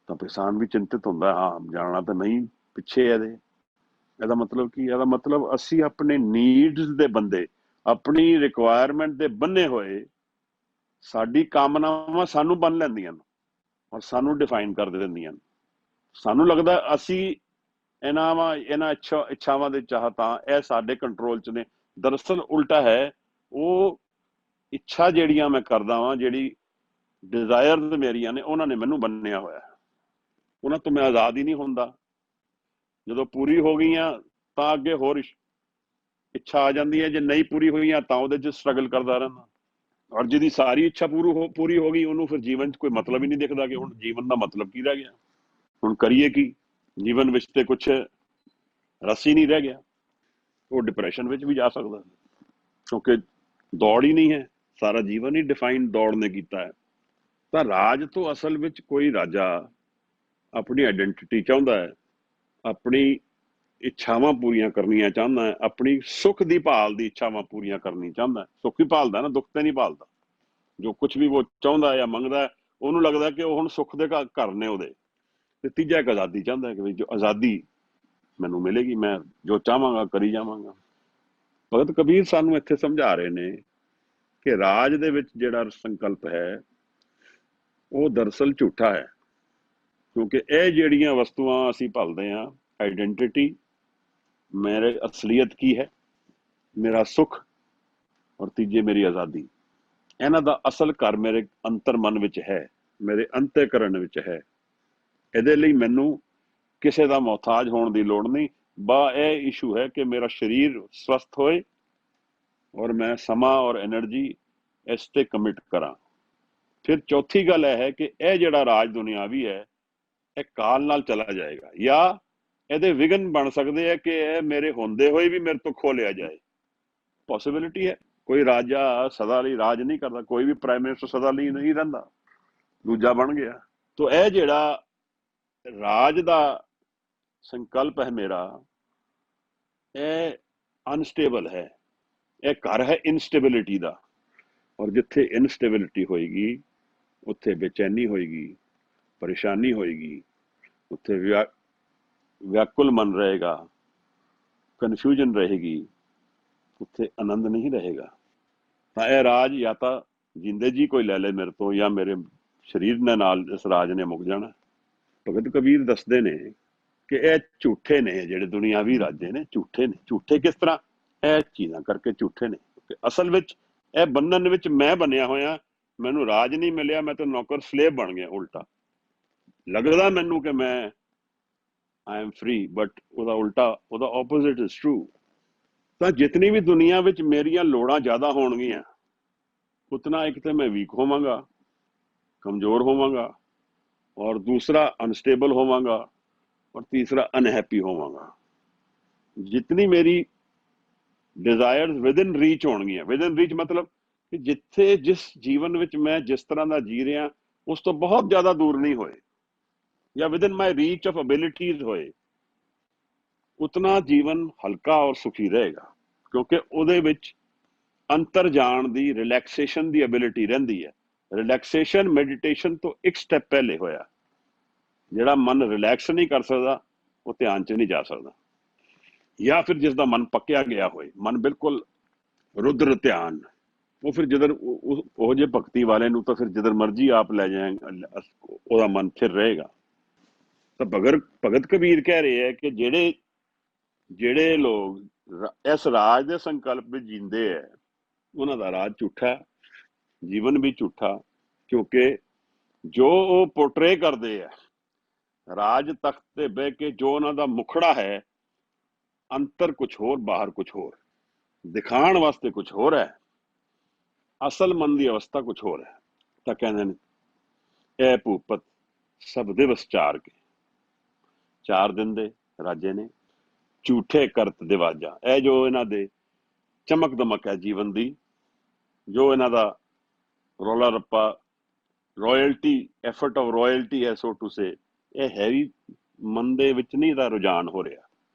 ਤਾਂ ਕਿਸਾਨ ਵੀ ਚਿੰਤਿਤ ਹੁੰਦਾ, ਹਾਂ ਜਾਣਾ ਤਾਂ ਨਹੀਂ ਪਿੱਛੇ ਇਹਦੇ। ਇਹਦਾ ਮਤਲਬ ਕੀ? ਇਹਦਾ ਮਤਲਬ ਅਸੀਂ ਆਪਣੇ ਨੀਡਸ ਦੇ ਬੰਦੇ, ਆਪਣੀ ਰਿਕੁਆਇਰਮੈਂਟ ਦੇ ਬੰਨੇ ਹੋਏ, ਸਾਡੀ ਕਾਮਨਾਵਾਂ ਸਾਨੂੰ ਬੰਨ ਲੈਂਦੀਆਂ ਨੇ ਔਰ ਸਾਨੂੰ ਡਿਫਾਈਨ ਕਰ ਦਿੰਦੀਆਂ ਨੇ। ਸਾਨੂੰ ਲੱਗਦਾ ਅਸੀਂ ਇਹਨਾਂ ਇੱਛਾਵਾਂ ਦੇ ਚਾਹਤਾਂ ਇਹ ਸਾਡੇ ਕੰਟਰੋਲ 'ਚ ਨੇ। ਦਰਅਸਲ ਉਲਟਾ ਹੈ। ਉਹ ਇੱਛਾ ਜਿਹੜੀਆਂ ਮੈਂ ਕਰਦਾ ਵਾਂ, ਜਿਹੜੀ ਡਿਜ਼ਾਇਰਸ ਮੇਰੀਆਂ ਨੇ, ਉਹਨਾਂ ਨੇ ਮੈਨੂੰ ਬੰਨਿਆ ਹੋਇਆ, ਉਹਨਾਂ ਤੋਂ ਮੈਂ ਆਜ਼ਾਦ ਹੀ ਨਹੀਂ ਹੁੰਦਾ। ਜਦੋਂ ਪੂਰੀ ਹੋ ਗਈਆਂ ਤਾਂ ਅੱਗੇ ਹੋਰ ਇੱਛਾ ਆ ਜਾਂਦੀ ਹੈ, ਜੇ ਨਹੀਂ ਪੂਰੀ ਹੋਈਆਂ ਤਾਂ ਉਹਦੇ 'ਚ ਸਟਰਗਲ ਕਰਦਾ ਰਹਿੰਦਾ। ਔਰ ਜਿਹਦੀ ਸਾਰੀ ਇੱਛਾ ਪੂਰੀ ਹੋ ਗਈ, ਉਹਨੂੰ ਫਿਰ ਜੀਵਨ 'ਚ ਕੋਈ ਮਤਲਬ ਹੀ ਨਹੀਂ ਦਿਖਦਾ ਕਿ ਹੁਣ ਜੀਵਨ ਦਾ ਮਤਲਬ ਕੀ ਰਹਿ ਗਿਆ, ਹੁਣ ਕਰੀਏ ਕੀ? ਜੀਵਨ ਵਿੱਚ ਤੇ ਕੁਛ ਰਸ ਹੀ ਨਹੀਂ ਰਹਿ ਗਿਆ। ਉਹ ਡਿਪਰੈਸ਼ਨ ਵਿੱਚ ਵੀ ਜਾ ਸਕਦਾ, ਕਿਉਂਕਿ ਦੌੜ ਹੀ ਨਹੀਂ ਹੈ, ਸਾਰਾ ਜੀਵਨ ਹੀ ਡਿਫਾਈਨ ਦੌੜ ਨੇ ਕੀਤਾ ਹੈ। ਤਾਂ ਰਾਜ ਤੋਂ ਅਸਲ ਵਿੱਚ ਕੋਈ ਰਾਜਾ ਆਪਣੀ ਆਇਡੈਂਟੀਟੀ ਚਾਹੁੰਦਾ ਹੈ, ਆਪਣੀ ਇੱਛਾਵਾਂ ਪੂਰੀਆਂ ਕਰਨੀਆਂ ਚਾਹੁੰਦਾ ਹੈ, ਆਪਣੀ ਸੁੱਖ ਦੀ ਭਾਲ ਦੀ ਇੱਛਾਵਾਂ ਪੂਰੀਆਂ ਕਰਨੀ ਚਾਹੁੰਦਾ। ਸੁੱਖ ਹੀ ਭਾਲਦਾ ਨਾ, ਦੁੱਖ ਤੇ ਨਹੀਂ ਭਾਲਦਾ। ਜੋ ਕੁਝ ਵੀ ਉਹ ਚਾਹੁੰਦਾ ਜਾਂ ਮੰਗਦਾ, ਉਹਨੂੰ ਲੱਗਦਾ ਕਿ ਉਹ ਹੁਣ ਸੁੱਖ ਦੇ ਘਰ ਨੇ ਉਹਦੇ। ਤੇ ਤੀਜਾ ਇੱਕ ਆਜ਼ਾਦੀ ਚਾਹੁੰਦਾ ਹੈ ਕਿ ਵੀ ਜੋ ਆਜ਼ਾਦੀ ਮੈਨੂੰ ਮਿਲੇਗੀ, ਮੈਂ ਜੋ ਚਾਹਾਂਗਾ ਕਰੀ ਜਾਵਾਂਗਾ। ਭਗਤ ਕਬੀਰ ਸਾਨੂੰ ਇੱਥੇ ਸਮਝਾ ਰਹੇ ਨੇ ਕਿ ਰਾਜ ਦੇ ਵਿੱਚ ਜਿਹੜਾ ਸੰਕਲਪ ਹੈ ਉਹ ਦਰਅਸਲ ਝੂਠਾ ਹੈ, ਕਿਉਂਕਿ ਇਹ ਜਿਹੜੀਆਂ ਵਸਤੂਆਂ ਅਸੀਂ ਭਾਲਦੇ ਹਾਂ, ਆਈਡੈਂਟਿਟੀ, ਮੇਰੇ ਅਸਲੀਅਤ ਕੀ ਹੈ, ਮੇਰਾ ਸੁੱਖ, ਔਰ ਤੀਜੇ ਮੇਰੀ ਆਜ਼ਾਦੀ, ਇਹਨਾਂ ਦਾ ਅਸਲ ਘਰ ਮੇਰੇ ਅੰਤਰ ਮਨ ਵਿੱਚ ਹੈ, ਮੇਰੇ ਅੰਤःਕਰਨ ਵਿੱਚ ਹੈ। ਇਹਦੇ ਲਈ ਮੈਨੂੰ ਕਿਸੇ ਦਾ ਮੁਹਤਾਜ ਹੋਣ ਦੀ ਲੋੜ ਨਹੀਂ। ਇਹ ਇਸ਼ੂ ਹੈ ਕਿ ਮੇਰਾ ਸਰੀਰ ਸਵਸਥ ਹੋਏ ਔਰ ਮੈਂ ਸਮਾਂ ਔਰ એનર્ਜੀ ਇਸ ਤੇ ਕਮਿਟ ਕਰਾਂ। ਫਿਰ ਚੌਥੀ ਗੱਲ ਇਹ ਹੈ ਕਿ ਇਹ ਜਿਹੜਾ ਰਾਜ ਦੁਨਿਆਵੀ ਹੈ, ਇਹ ਕਾਲ ਨਾਲ ਚਲਾ ਜਾਏਗਾ, ਜਾਂ ਇਹਦੇ ਵਿਘਨ ਬਣ ਸਕਦੇ ਆ ਕਿ ਇਹ ਮੇਰੇ ਹੁੰਦੇ ਹੋਏ ਵੀ ਮੇਰੇ ਤੋਂ ਖੋਹ ਲਿਆ ਜਾਏ। ਪੋਸੀਬਿਲਿਟੀ ਹੈ। ਕੋਈ ਰਾਜਾ ਸਦਾ ਲਈ ਰਾਜ ਨਹੀਂ ਕਰਦਾ, ਕੋਈ ਵੀ ਪ੍ਰਾਈਮ ਮਿਨਿਸਟਰ ਸਦਾ ਲਈ ਨਹੀਂ ਰਹਿੰਦਾ, ਦੂਜਾ ਬਣ ਗਿਆ। ਤੋ ਇਹ ਜਿਹੜਾ ਰਾਜ ਦਾ ਸੰਕਲਪ ਹੈ ਮੇਰਾ, ਇਹ ਅਨਸਟੇਬਲ ਹੈ, ਇਹ ਘਰ ਹੈ ਇਨਸਟੇਬਿਲਿਟੀ ਦਾ। ਔਰ ਜਿੱਥੇ ਇਨਸਟੇਬਿਲਿਟੀ ਹੋਏਗੀ ਉੱਥੇ ਬੇਚੈਨੀ ਹੋਏਗੀ, ਪਰੇਸ਼ਾਨੀ ਹੋਏਗੀ, ਉੱਥੇ ਵਿਆਕੁਲ ਮਨ ਰਹੇਗਾ, ਕਨਫਿਊਜ਼ਨ ਰਹੇਗੀ, ਉੱਥੇ ਆਨੰਦ ਨਹੀਂ ਰਹੇਗਾ। ਤਾਂ ਇਹ ਰਾਜ ਜਾਂ ਤਾਂ ਜਿੰਦੇ ਜੀ ਕੋਈ ਲੈ ਲੈ ਮੇਰੇ ਤੋਂ, ਜਾਂ ਮੇਰੇ ਸਰੀਰ ਦੇ ਨਾਲ ਇਸ ਰਾਜ ਨੇ ਮੁੱਕ ਜਾਣਾ। ਭਗਤ ਕਬੀਰ ਦੱਸਦੇ ਨੇ ਕਿ ਇਹ ਝੂਠੇ ਨੇ, ਜਿਹੜੇ ਦੁਨਿਆਵੀ ਰਾਜੇ ਨੇ ਝੂਠੇ ਨੇ। ਝੂਠੇ ਕਿਸ ਤਰ੍ਹਾਂ? ਇਹ ਚੀਜ਼ਾਂ ਕਰਕੇ ਝੂਠੇ ਨੇ ਕਿ ਅਸਲ ਵਿੱਚ ਇਹ ਬੰਧਨ ਵਿੱਚ ਮੈਂ ਬਣਿਆ ਹੋਇਆ, ਮੈਨੂੰ ਰਾਜ ਨਹੀਂ ਮਿਲਿਆ, ਮੈਂ ਤਾਂ ਨੌਕਰ ਸਲੇਵ ਬਣ ਗਿਆ। ਉਲਟਾ ਲੱਗਦਾ ਮੈਨੂੰ ਕਿ ਮੈਂ ਆਈ ਐਮ ਫ੍ਰੀ, ਬਟ ਉਹਦਾ ਉਲਟਾ, ਉਹਦਾ ਆਪੋਜ਼ਿਟ ਇਜ਼ ਟਰੂ। ਤਾਂ ਜਿਤਨੀ ਵੀ ਦੁਨੀਆ ਵਿੱਚ ਮੇਰੀਆਂ ਲੋੜਾਂ ਜ਼ਿਆਦਾ ਹੋਣਗੀਆਂ, ਉਤਨਾ ਇੱਕ ਤਾਂ ਮੈਂ ਵੀਕ ਹੋਵਾਂਗਾ, ਕਮਜ਼ੋਰ ਹੋਵਾਂਗਾ, ਔਰ ਦੂਸਰਾ ਅਨਸਟੇਬਲ ਹੋਵਾਂਗਾ, ਔਰ ਤੀਸਰਾ ਅਨਹੈਪੀ ਹੋਵਾਂਗਾ। ਜਿਤਨੀ ਮੇਰੀ ਡਿਜ਼ਾਇਰਸ ਵਿਦਨ ਰੀਚ ਹੋਣਗੀਆਂ, ਵਿਦਨ ਰੀਚ ਮਤਲਬ ਕਿ ਜਿੱਥੇ ਜਿਸ ਜੀਵਨ ਵਿੱਚ ਮੈਂ ਜਿਸ ਤਰ੍ਹਾਂ ਦਾ ਜੀ ਰਿਹਾ ਉਸ ਤੋਂ ਬਹੁਤ ਜ਼ਿਆਦਾ ਦੂਰ ਨਹੀਂ ਹੋਏ, ਜਾਂ ਵਿਦਨ ਮਾਈ ਰੀਚ ਆਫ ਐਬਿਲਿਟੀਜ਼ ਹੋਏ, ਉਤਨਾ ਜੀਵਨ ਹਲਕਾ ਔਰ ਸੁਖੀ ਰਹੇਗਾ। ਕਿਉਂਕਿ ਉਹਦੇ ਵਿੱਚ ਅੰਤਰ ਜਾਣ ਦੀ, ਰਿਲੈਕਸੇਸ਼ਨ ਦੀ ਐਬਿਲਿਟੀ ਰਹਿੰਦੀ ਹੈ। ਰਿਲੈਕਸੇਸ਼ਨ ਮੈਡੀਟੇਸ਼ਨ ਤੋਂ ਇੱਕ ਸਟੈਪ ਪਹਿਲੇ ਹੋਇਆ। ਜਿਹੜਾ ਮਨ ਰਿਲੈਕਸ ਨਹੀਂ ਕਰ ਸਕਦਾ ਉਹ ਧਿਆਨ 'ਚ ਨਹੀਂ ਜਾ ਸਕਦਾ, ਜਾਂ ਫਿਰ ਜਿਸ ਦਾ ਮਨ ਪੱਕਿਆ ਗਿਆ ਹੋਏ, ਮਨ ਬਿਲਕੁਲ ਰੁਦਰ ਧਿਆਨ, ਉਹ ਫਿਰ ਜਿੱਧਰ ਉਹ ਜੇ ਭਗਤੀ ਵਾਲੇ ਨੂੰ ਤਾਂ ਫਿਰ ਜਿੱਧਰ ਮਰਜ਼ੀ ਆਪ ਲੈ ਜਾਏ, ਉਹਦਾ ਮਨ ਫਿਰ ਰਹੇਗਾ। ਤਾਂ ਭਗਤ ਕਬੀਰ ਕਹਿ ਰਹੇ ਹੈ ਕਿ ਜਿਹੜੇ ਲੋਕ ਇਸ ਰਾਜ ਦੇ ਸੰਕਲਪ ਵਿੱਚ ਜੀਂਦੇ ਹੈ, ਉਹਨਾਂ ਦਾ ਰਾਜ ਝੂਠਾ, ਜੀਵਨ ਵੀ ਝੂਠਾ। ਕਿਉਂਕਿ ਜੋ ਉਹ ਪੋਰਟਰੇ ਕਰਦੇ ਹੈ ਰਾਜ ਤਖਤ ਤੇ ਬਹਿ ਕੇ, ਜੋ ਉਹਨਾਂ ਦਾ ਮੁਖੜਾ ਹੈ, ਅੰਤਰ ਕੁਛ ਹੋਰ, ਬਾਹਰ ਕੁਛ ਹੋਰ, ਦਿਖਾਉਣ ਵਾਸਤੇ ਕੁਛ ਹੋਰ ਹੈ, ਅਸਲ ਮਨ ਦੀ ਅਵਸਥਾ ਕੁਛ ਹੋਰ ਹੈ। ਤਾਂ ਕਹਿੰਦੇ ਨੇ ਇਹ ਭੂਪਤ ਸਭ ਦਿਵਸ ਚਾਰ ਕੇ, 4 ਦਿਨ ਦੇ ਰਾਜੇ ਨੇ, ਝੂਠੇ ਕਰਤ ਦਿਵਾਜਾ। ਇਹ ਜੋ ਇਹਨਾਂ ਦੇ ਚਮਕ ਦਮਕ ਹੈ ਜੀਵਨ ਦੀ, ਜੋ ਇਹਨਾਂ ਦਾ ਰੌਲਾ ਰੱਪਾ, ਰਾਇਲਟੀ, ਐਫਰਟ ਆਫ ਰਾਇਲਟੀ ਹੈ ਸੋ ਟੂ ਸੇ, ਇਹ ਹੈਵੀ ਮਨ ਦੇ ਵਿੱਚ ਨਹੀਂ ਦਾ ਰੁਝਾਨ ਹੋ ਰਿਹਾ,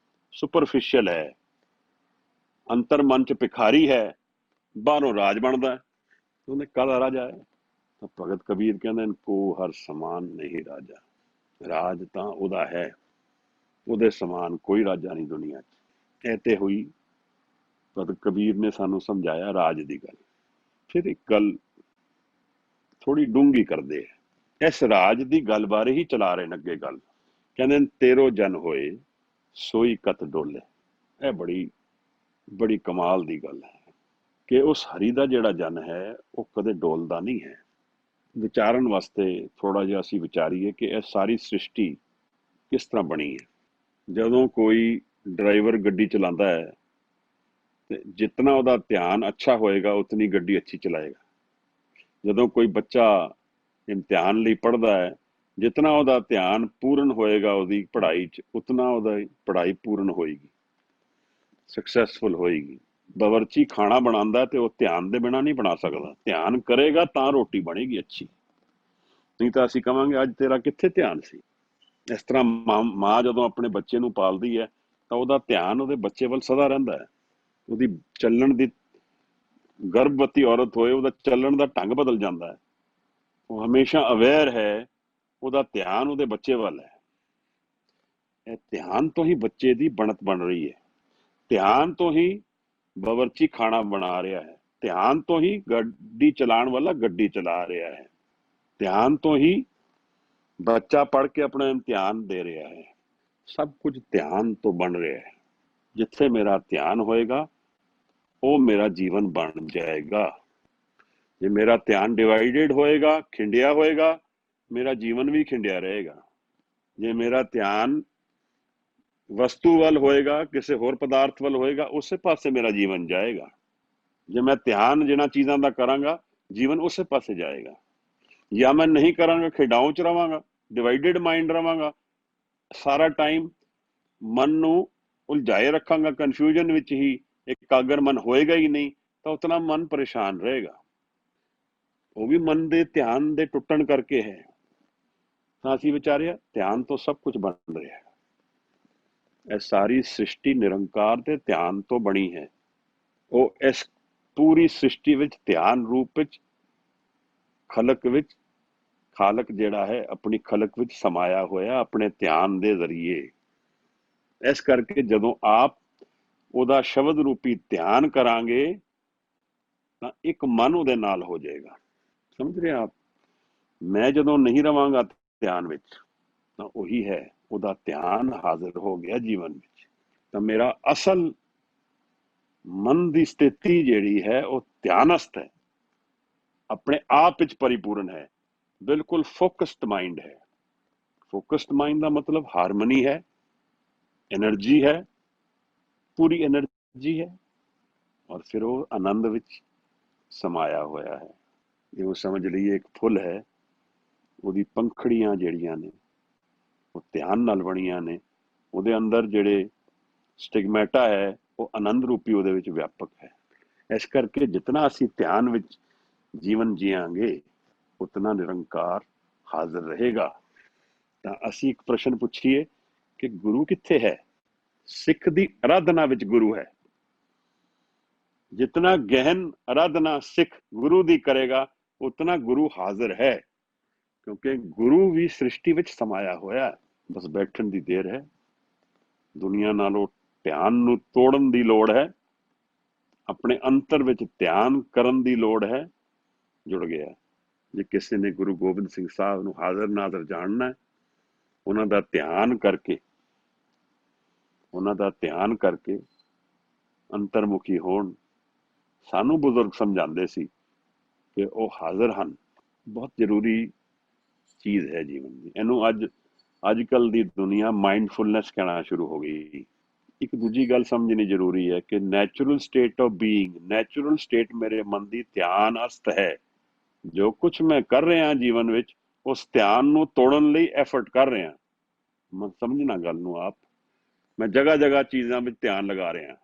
ਸੁਪਰਫਿਸ਼ੀਅਲ ਹੈ, ਅੰਤਰ ਮਨ ਚ ਭਿਖਾਰੀ ਹੈ, ਬਾਹਰੋਂ ਰਾਜ ਬਣਦਾ। ਉਹਨੇ ਕਾਹਦਾ ਰਾਜਾ ਹੈ? ਤਾਂ ਭਗਤ ਕਬੀਰ ਕਹਿੰਦੇ ਨੇ, ਕੋ ਹਰ ਸਮਾਨ ਨਹੀਂ ਰਾਜਾ। ਰਾਜ ਤਾਂ ਉਹਦਾ ਹੈ, ਉਹਦੇ ਸਮਾਨ ਕੋਈ ਰਾਜਾ ਨਹੀਂ ਦੁਨੀਆ 'ਚ। ਇਹ ਤੇ ਹੋਈ ਭਗਤ ਕਬੀਰ ਨੇ ਸਾਨੂੰ ਸਮਝਾਇਆ ਰਾਜ ਦੀ ਗੱਲ। ਫਿਰ ਇੱਕ ਗੱਲ ਥੋੜੀ ਡੂੰਘੀ ਕਰਦੇ ਆ, ਇਸ ਰਾਜ ਦੀ ਗੱਲ ਬਾਰੇ ਹੀ ਚਲਾ ਰਹੇ ਨੇ ਅੱਗੇ ਗੱਲ। ਕਹਿੰਦੇ ਤੇਰੋ ਜਨ ਹੋਏ ਸੋਈ ਕਤ ਡੋਲੇ। ਇਹ ਬੜੀ ਕਮਾਲ ਦੀ ਗੱਲ ਹੈ ਕਿ ਉਸ ਹਰੀ ਦਾ ਜਿਹੜਾ ਜਨ ਹੈ ਉਹ ਕਦੇ ਡੋਲਦਾ ਨਹੀਂ ਹੈ। ਵਿਚਾਰਨ ਵਾਸਤੇ ਥੋੜਾ ਜਿਹਾ ਅਸੀਂ ਵਿਚਾਰੀਏ ਕਿ ਇਹ ਸਾਰੀ ਸ੍ਰਿਸ਼ਟੀ ਕਿਸ ਤਰ੍ਹਾਂ ਬਣੀ ਹੈ। ਜਦੋਂ ਕੋਈ ਡਰਾਈਵਰ ਗੱਡੀ ਚਲਾਉਂਦਾ ਹੈ ਤੇ ਜਿਤਨਾ ਉਹਦਾ ਧਿਆਨ ਅੱਛਾ ਹੋਏਗਾ ਉਤਨੀ ਗੱਡੀ ਅੱਛੀ ਚਲਾਏਗਾ। ਜਦੋਂ ਕੋਈ ਬੱਚਾ ਇਮਤਿਹਾਨ ਲਈ ਪੜ੍ਹਦਾ ਹੈ, ਜਿਤਨਾ ਉਹਦਾ ਧਿਆਨ ਪੂਰਨ ਹੋਏਗਾ ਉਹਦੀ ਪੜ੍ਹਾਈ 'ਚ, ਉਤਨਾ ਉਹਦੀ ਪੜ੍ਹਾਈ ਪੂਰਨ ਹੋਏਗੀ, ਸਕਸੈਸਫੁਲ ਹੋਏਗੀ। ਬਾਵਰਚੀ ਖਾਣਾ ਬਣਾਉਂਦਾ ਤੇ ਉਹ ਧਿਆਨ ਦੇ ਬਿਨਾਂ ਨਹੀਂ ਬਣਾ ਸਕਦਾ, ਧਿਆਨ ਕਰੇਗਾ ਤਾਂ ਰੋਟੀ ਬਣੇਗੀ ਅੱਛੀ, ਨਹੀਂ ਤਾਂ ਅਸੀਂ ਕਵਾਂਗੇ ਅੱਜ ਤੇਰਾ ਕਿੱਥੇ ਧਿਆਨ ਸੀ। ਇਸ ਤਰ੍ਹਾਂ ਮਾਂ ਜਦੋਂ ਆਪਣੇ ਬੱਚੇ ਨੂੰ ਪਾਲਦੀ ਹੈ ਤਾਂ ਉਹਦਾ ਧਿਆਨ ਉਹਦੇ ਬੱਚੇ ਵੱਲ ਸਦਾ ਰਹਿੰਦਾ ਹੈ। ਉਹਦੀ ਚੱਲਣ ਦੀ, ਗਰਭਵਤੀ ਔਰਤ ਹੋਏ ਉਹਦਾ ਚੱਲਣ ਦਾ ਢੰਗ ਬਦਲ ਜਾਂਦਾ ਹੈ, ਉਹ ਹਮੇਸ਼ਾ ਅਵੇਅਰ ਹੈ, ਉਹਦਾ ਧਿਆਨ ਉਹਦੇ ਬੱਚੇ ਵੱਲ ਹੈ। ਇਹ ਧਿਆਨ ਤੋਂ ਹੀ ਬੱਚੇ ਦੀ ਬਣਤ ਬਣ ਰਹੀ ਹੈ, ਧਿਆਨ ਤੋਂ ਹੀ ਬਾਵਰਚੀ ਖਾਣਾ ਬਣਾ ਰਿਹਾ ਹੈ, ਧਿਆਨ ਤੋਂ ਹੀ ਗੱਡੀ ਚਲਾਉਣ ਵਾਲਾ ਗੱਡੀ ਚਲਾ ਰਿਹਾ ਹੈ, ਧਿਆਨ ਤੋਂ ਹੀ ਬੱਚਾ ਪੜ੍ਹ ਕੇ ਆਪਣਾ ਇਮਤਿਹਾਨ ਦੇ ਰਿਹਾ ਹੈ। ਸਭ ਕੁਝ ਧਿਆਨ ਤੋਂ ਬਣ ਰਿਹਾ ਹੈ। ਜਿੱਥੇ ਮੇਰਾ ਧਿਆਨ ਹੋਏਗਾ ਉਹ ਮੇਰਾ ਜੀਵਨ ਬਣ ਜਾਏਗਾ। ਜੇ ਮੇਰਾ ਧਿਆਨ ਡਿਵਾਈਡਡ ਹੋਏਗਾ, ਖਿੰਡਿਆ ਹੋਏਗਾ, ਮੇਰਾ ਜੀਵਨ ਵੀ ਖਿੰਡਿਆ ਰਹੇਗਾ। ਜੇ ਮੇਰਾ ਧਿਆਨ ਵਸਤੂ ਵੱਲ ਹੋਏਗਾ, ਕਿਸੇ ਹੋਰ ਪਦਾਰਥ ਵੱਲ ਹੋਏਗਾ, ਉਸੇ ਪਾਸੇ ਮੇਰਾ ਜੀਵਨ ਜਾਏਗਾ। ਜੇ ਮੈਂ ਧਿਆਨ ਜਿਹਨਾਂ ਚੀਜ਼ਾਂ ਦਾ ਕਰਾਂਗਾ, ਜੀਵਨ ਉਸੇ ਪਾਸੇ ਜਾਏਗਾ। ਜਾਂ ਮੈਂ ਨਹੀਂ ਕਰਾਂਗਾ, ਖਿਡਾਉ 'ਚ ਰਵਾਂਗਾ, ਡਿਵਾਈਡਡ ਮਾਈਂਡ ਰਵਾਂਗਾ, ਸਾਰਾ ਟਾਈਮ ਮਨ ਨੂੰ ਉਲਝਾਏ ਰੱਖਾਂਗਾ, ਕਨਫਿਊਜ਼ਨ ਵਿੱਚ ਹੀ, ਇਕਾਗਰ ਮਨ ਹੋਏਗਾ ਹੀ ਨਹੀਂ, ਤਾਂ ਉਤਨਾ ਮਨ ਪਰੇਸ਼ਾਨ ਰਹੇਗਾ। ਉਹ ਵੀ ਮਨ ਦੇ ਧਿਆਨ ਦੇ ਟੁੱਟਣ ਕਰਕੇ ਹੈ। ਤਾਂ ਅਸੀਂ ਵਿਚਾਰਿਆ ਧਿਆਨ ਤੋਂ ਸਭ ਕੁਝ ਬਣ ਰਿਹਾ ਹੈ। ਇਹ ਸਾਰੀ ਸ੍ਰਿਸ਼ਟੀ ਨਿਰੰਕਾਰ ਦੇ ਧਿਆਨ ਤੋਂ ਬਣੀ ਹੈ। ਉਹ ਇਸ ਪੂਰੀ ਸ੍ਰਿਸ਼ਟੀ ਵਿੱਚ ਧਿਆਨ ਰੂਪ ਵਿੱਚ, ਖਲਕ ਵਿੱਚ, ਖਾਲਕ ਜਿਹੜਾ ਹੈ ਆਪਣੀ ਖਲਕ ਵਿੱਚ ਸਮਾਇਆ ਹੋਇਆ ਆਪਣੇ ਧਿਆਨ ਦੇ ਜ਼ਰੀਏ। ਇਸ ਕਰਕੇ ਜਦੋਂ ਆਪ ਉਹਦਾ ਸ਼ਬਦ ਰੂਪੀ ਧਿਆਨ ਕਰਾਂਗੇ ਤਾਂ ਇੱਕ ਮਨ ਉਹਦੇ ਨਾਲ ਹੋ ਜਾਏਗਾ। ਸਮਝ ਰਹੇ ਆਪ? ਮੈਂ ਜਦੋਂ ਨਹੀਂ ਰਵਾਂਗਾ ਧਿਆਨ ਵਿੱਚ ਤਾਂ ਉਹੀ ਹੈ, ਉਹਦਾ ਧਿਆਨ ਹਾਜ਼ਰ ਹੋ ਗਿਆ ਜੀਵਨ ਵਿੱਚ, ਤਾਂ ਮੇਰਾ ਅਸਲ ਮਨ ਦੀ ਸਥਿਤੀ ਜਿਹੜੀ ਹੈ ਉਹ ਧਿਆਨਸਤ ਹੈ, ਆਪਣੇ ਆਪ ਵਿੱਚ ਪਰਿਪੂਰਨ ਹੈ, ਬਿਲਕੁਲ ਫੋਕਸਡ ਮਾਈਂਡ ਹੈ। ਫੋਕਸਡ ਮਾਈਂਡ ਦਾ ਮਤਲਬ ਹਾਰਮਨੀ ਹੈ, एनर्जी है, पूरी एनर्जी है, और फिर वो आनंद विच समाया होया है। ये समझ लीए एक फुल है, ਉਹਦੀ ਪੰਖੜੀਆਂ ਜਿਹੜੀਆਂ ਨੇ ਉਹ ਧਿਆਨ ਨਾਲ ਬਣੀਆਂ ਨੇ, ਉਹਦੇ ਅੰਦਰ ਜਿਹੜੇ ਸਟਿਗਮੈਟਾ ਹੈ ਉਹ ਆਨੰਦ ਰੂਪੀ ਉਹਦੇ ਵਿੱਚ ਵਿਆਪਕ ਹੈ। ਇਸ ਕਰਕੇ ਜਿਤਨਾ ਅਸੀਂ ਧਿਆਨ ਵਿੱਚ ਜੀਵਨ ਜੀਵਾਂਗੇ ਉਤਨਾ ਨਿਰੰਕਾਰ ਹਾਜ਼ਰ ਰਹੇਗਾ। ਤਾਂ ਅਸੀਂ ਇੱਕ ਪ੍ਰਸ਼ਨ ਪੁੱਛੀਏ ਕਿ ਗੁਰੂ ਕਿੱਥੇ ਹੈ? ਸਿੱਖ ਦੀ ਆਰਾਧਨਾ ਵਿੱਚ ਗੁਰੂ ਹੈ। ਜਿਤਨਾ ਗਹਿਨ ਆਰਾਧਨਾ ਸਿੱਖ ਗੁਰੂ ਦੀ ਕਰੇਗਾ ਉਤਨਾ ਗੁਰੂ ਹਾਜ਼ਰ ਹੈ, ਕਿਉਂਕਿ ਗੁਰੂ ਵੀ ਸ੍ਰਿਸ਼ਟੀ ਵਿੱਚ ਸਮਾਇਆ ਹੋਇਆ, ਬਸ ਬੈਠਣ ਦੀ ਦੇਰ ਹੈ। ਦੁਨੀਆ ਨਾਲੋਂ ਧਿਆਨ ਨੂੰ ਤੋੜਨ ਦੀ ਲੋੜ ਹੈ, ਆਪਣੇ ਅੰਤਰ ਵਿੱਚ ਧਿਆਨ ਕਰਨ ਦੀ ਲੋੜ ਹੈ। ਜੁੜ ਗਿਆ। ਜੇ ਕਿਸੇ ਨੇ ਗੁਰੂ ਗੋਬਿੰਦ ਸਿੰਘ ਸਾਹਿਬ ਨੂੰ ਹਾਜ਼ਰ ਨਾਜ਼ਰ ਜਾਣਨਾ, ਉਹਨਾਂ ਦਾ ਧਿਆਨ ਕਰਕੇ ਅੰਤਰਮੁਖੀ ਹੋਣ। ਸਾਨੂੰ ਬਜ਼ੁਰਗ ਸਮਝਾਉਂਦੇ ਸੀ ਕਿ ਉਹ ਹਾਜ਼ਰ ਹਨ। ਬਹੁਤ ਜ਼ਰੂਰੀ ਚੀਜ਼ ਹੈ ਜੀਵਨ ਦੀ। ਇਹਨੂੰ ਅੱਜ ਕੱਲ ਦੀ ਦੁਨੀਆ ਮਾਈਂਡਫੁਲਨੈਸ ਕਹਿਣਾ ਸ਼ੁਰੂ ਹੋ ਗਈ। ਇੱਕ ਦੂਜੀ ਗੱਲ ਸਮਝਣੀ ਜ਼ਰੂਰੀ ਹੈ ਕਿ natural state of being, natural state ਮੇਰੇ ਮਨ ਦੀ ਧਿਆਨ ਅਸਤ ਹੈ। ਜੋ ਕੁਝ ਮੈਂ ਕਰ ਰਿਹਾ ਜੀਵਨ ਵਿੱਚ ਉਸ ਧਿਆਨ ਨੂੰ ਤੋੜਨ ਲਈ ਐਫਰਟ ਕਰ ਰਿਹਾ। ਸਮਝਣਾ ਗੱਲ ਨੂੰ ਆਪ। ਮੈਂ ਜਗ੍ਹਾ ਜਗ੍ਹਾ ਚੀਜ਼ਾਂ ਵਿੱਚ ਧਿਆਨ ਲਗਾ ਰਿਹਾ,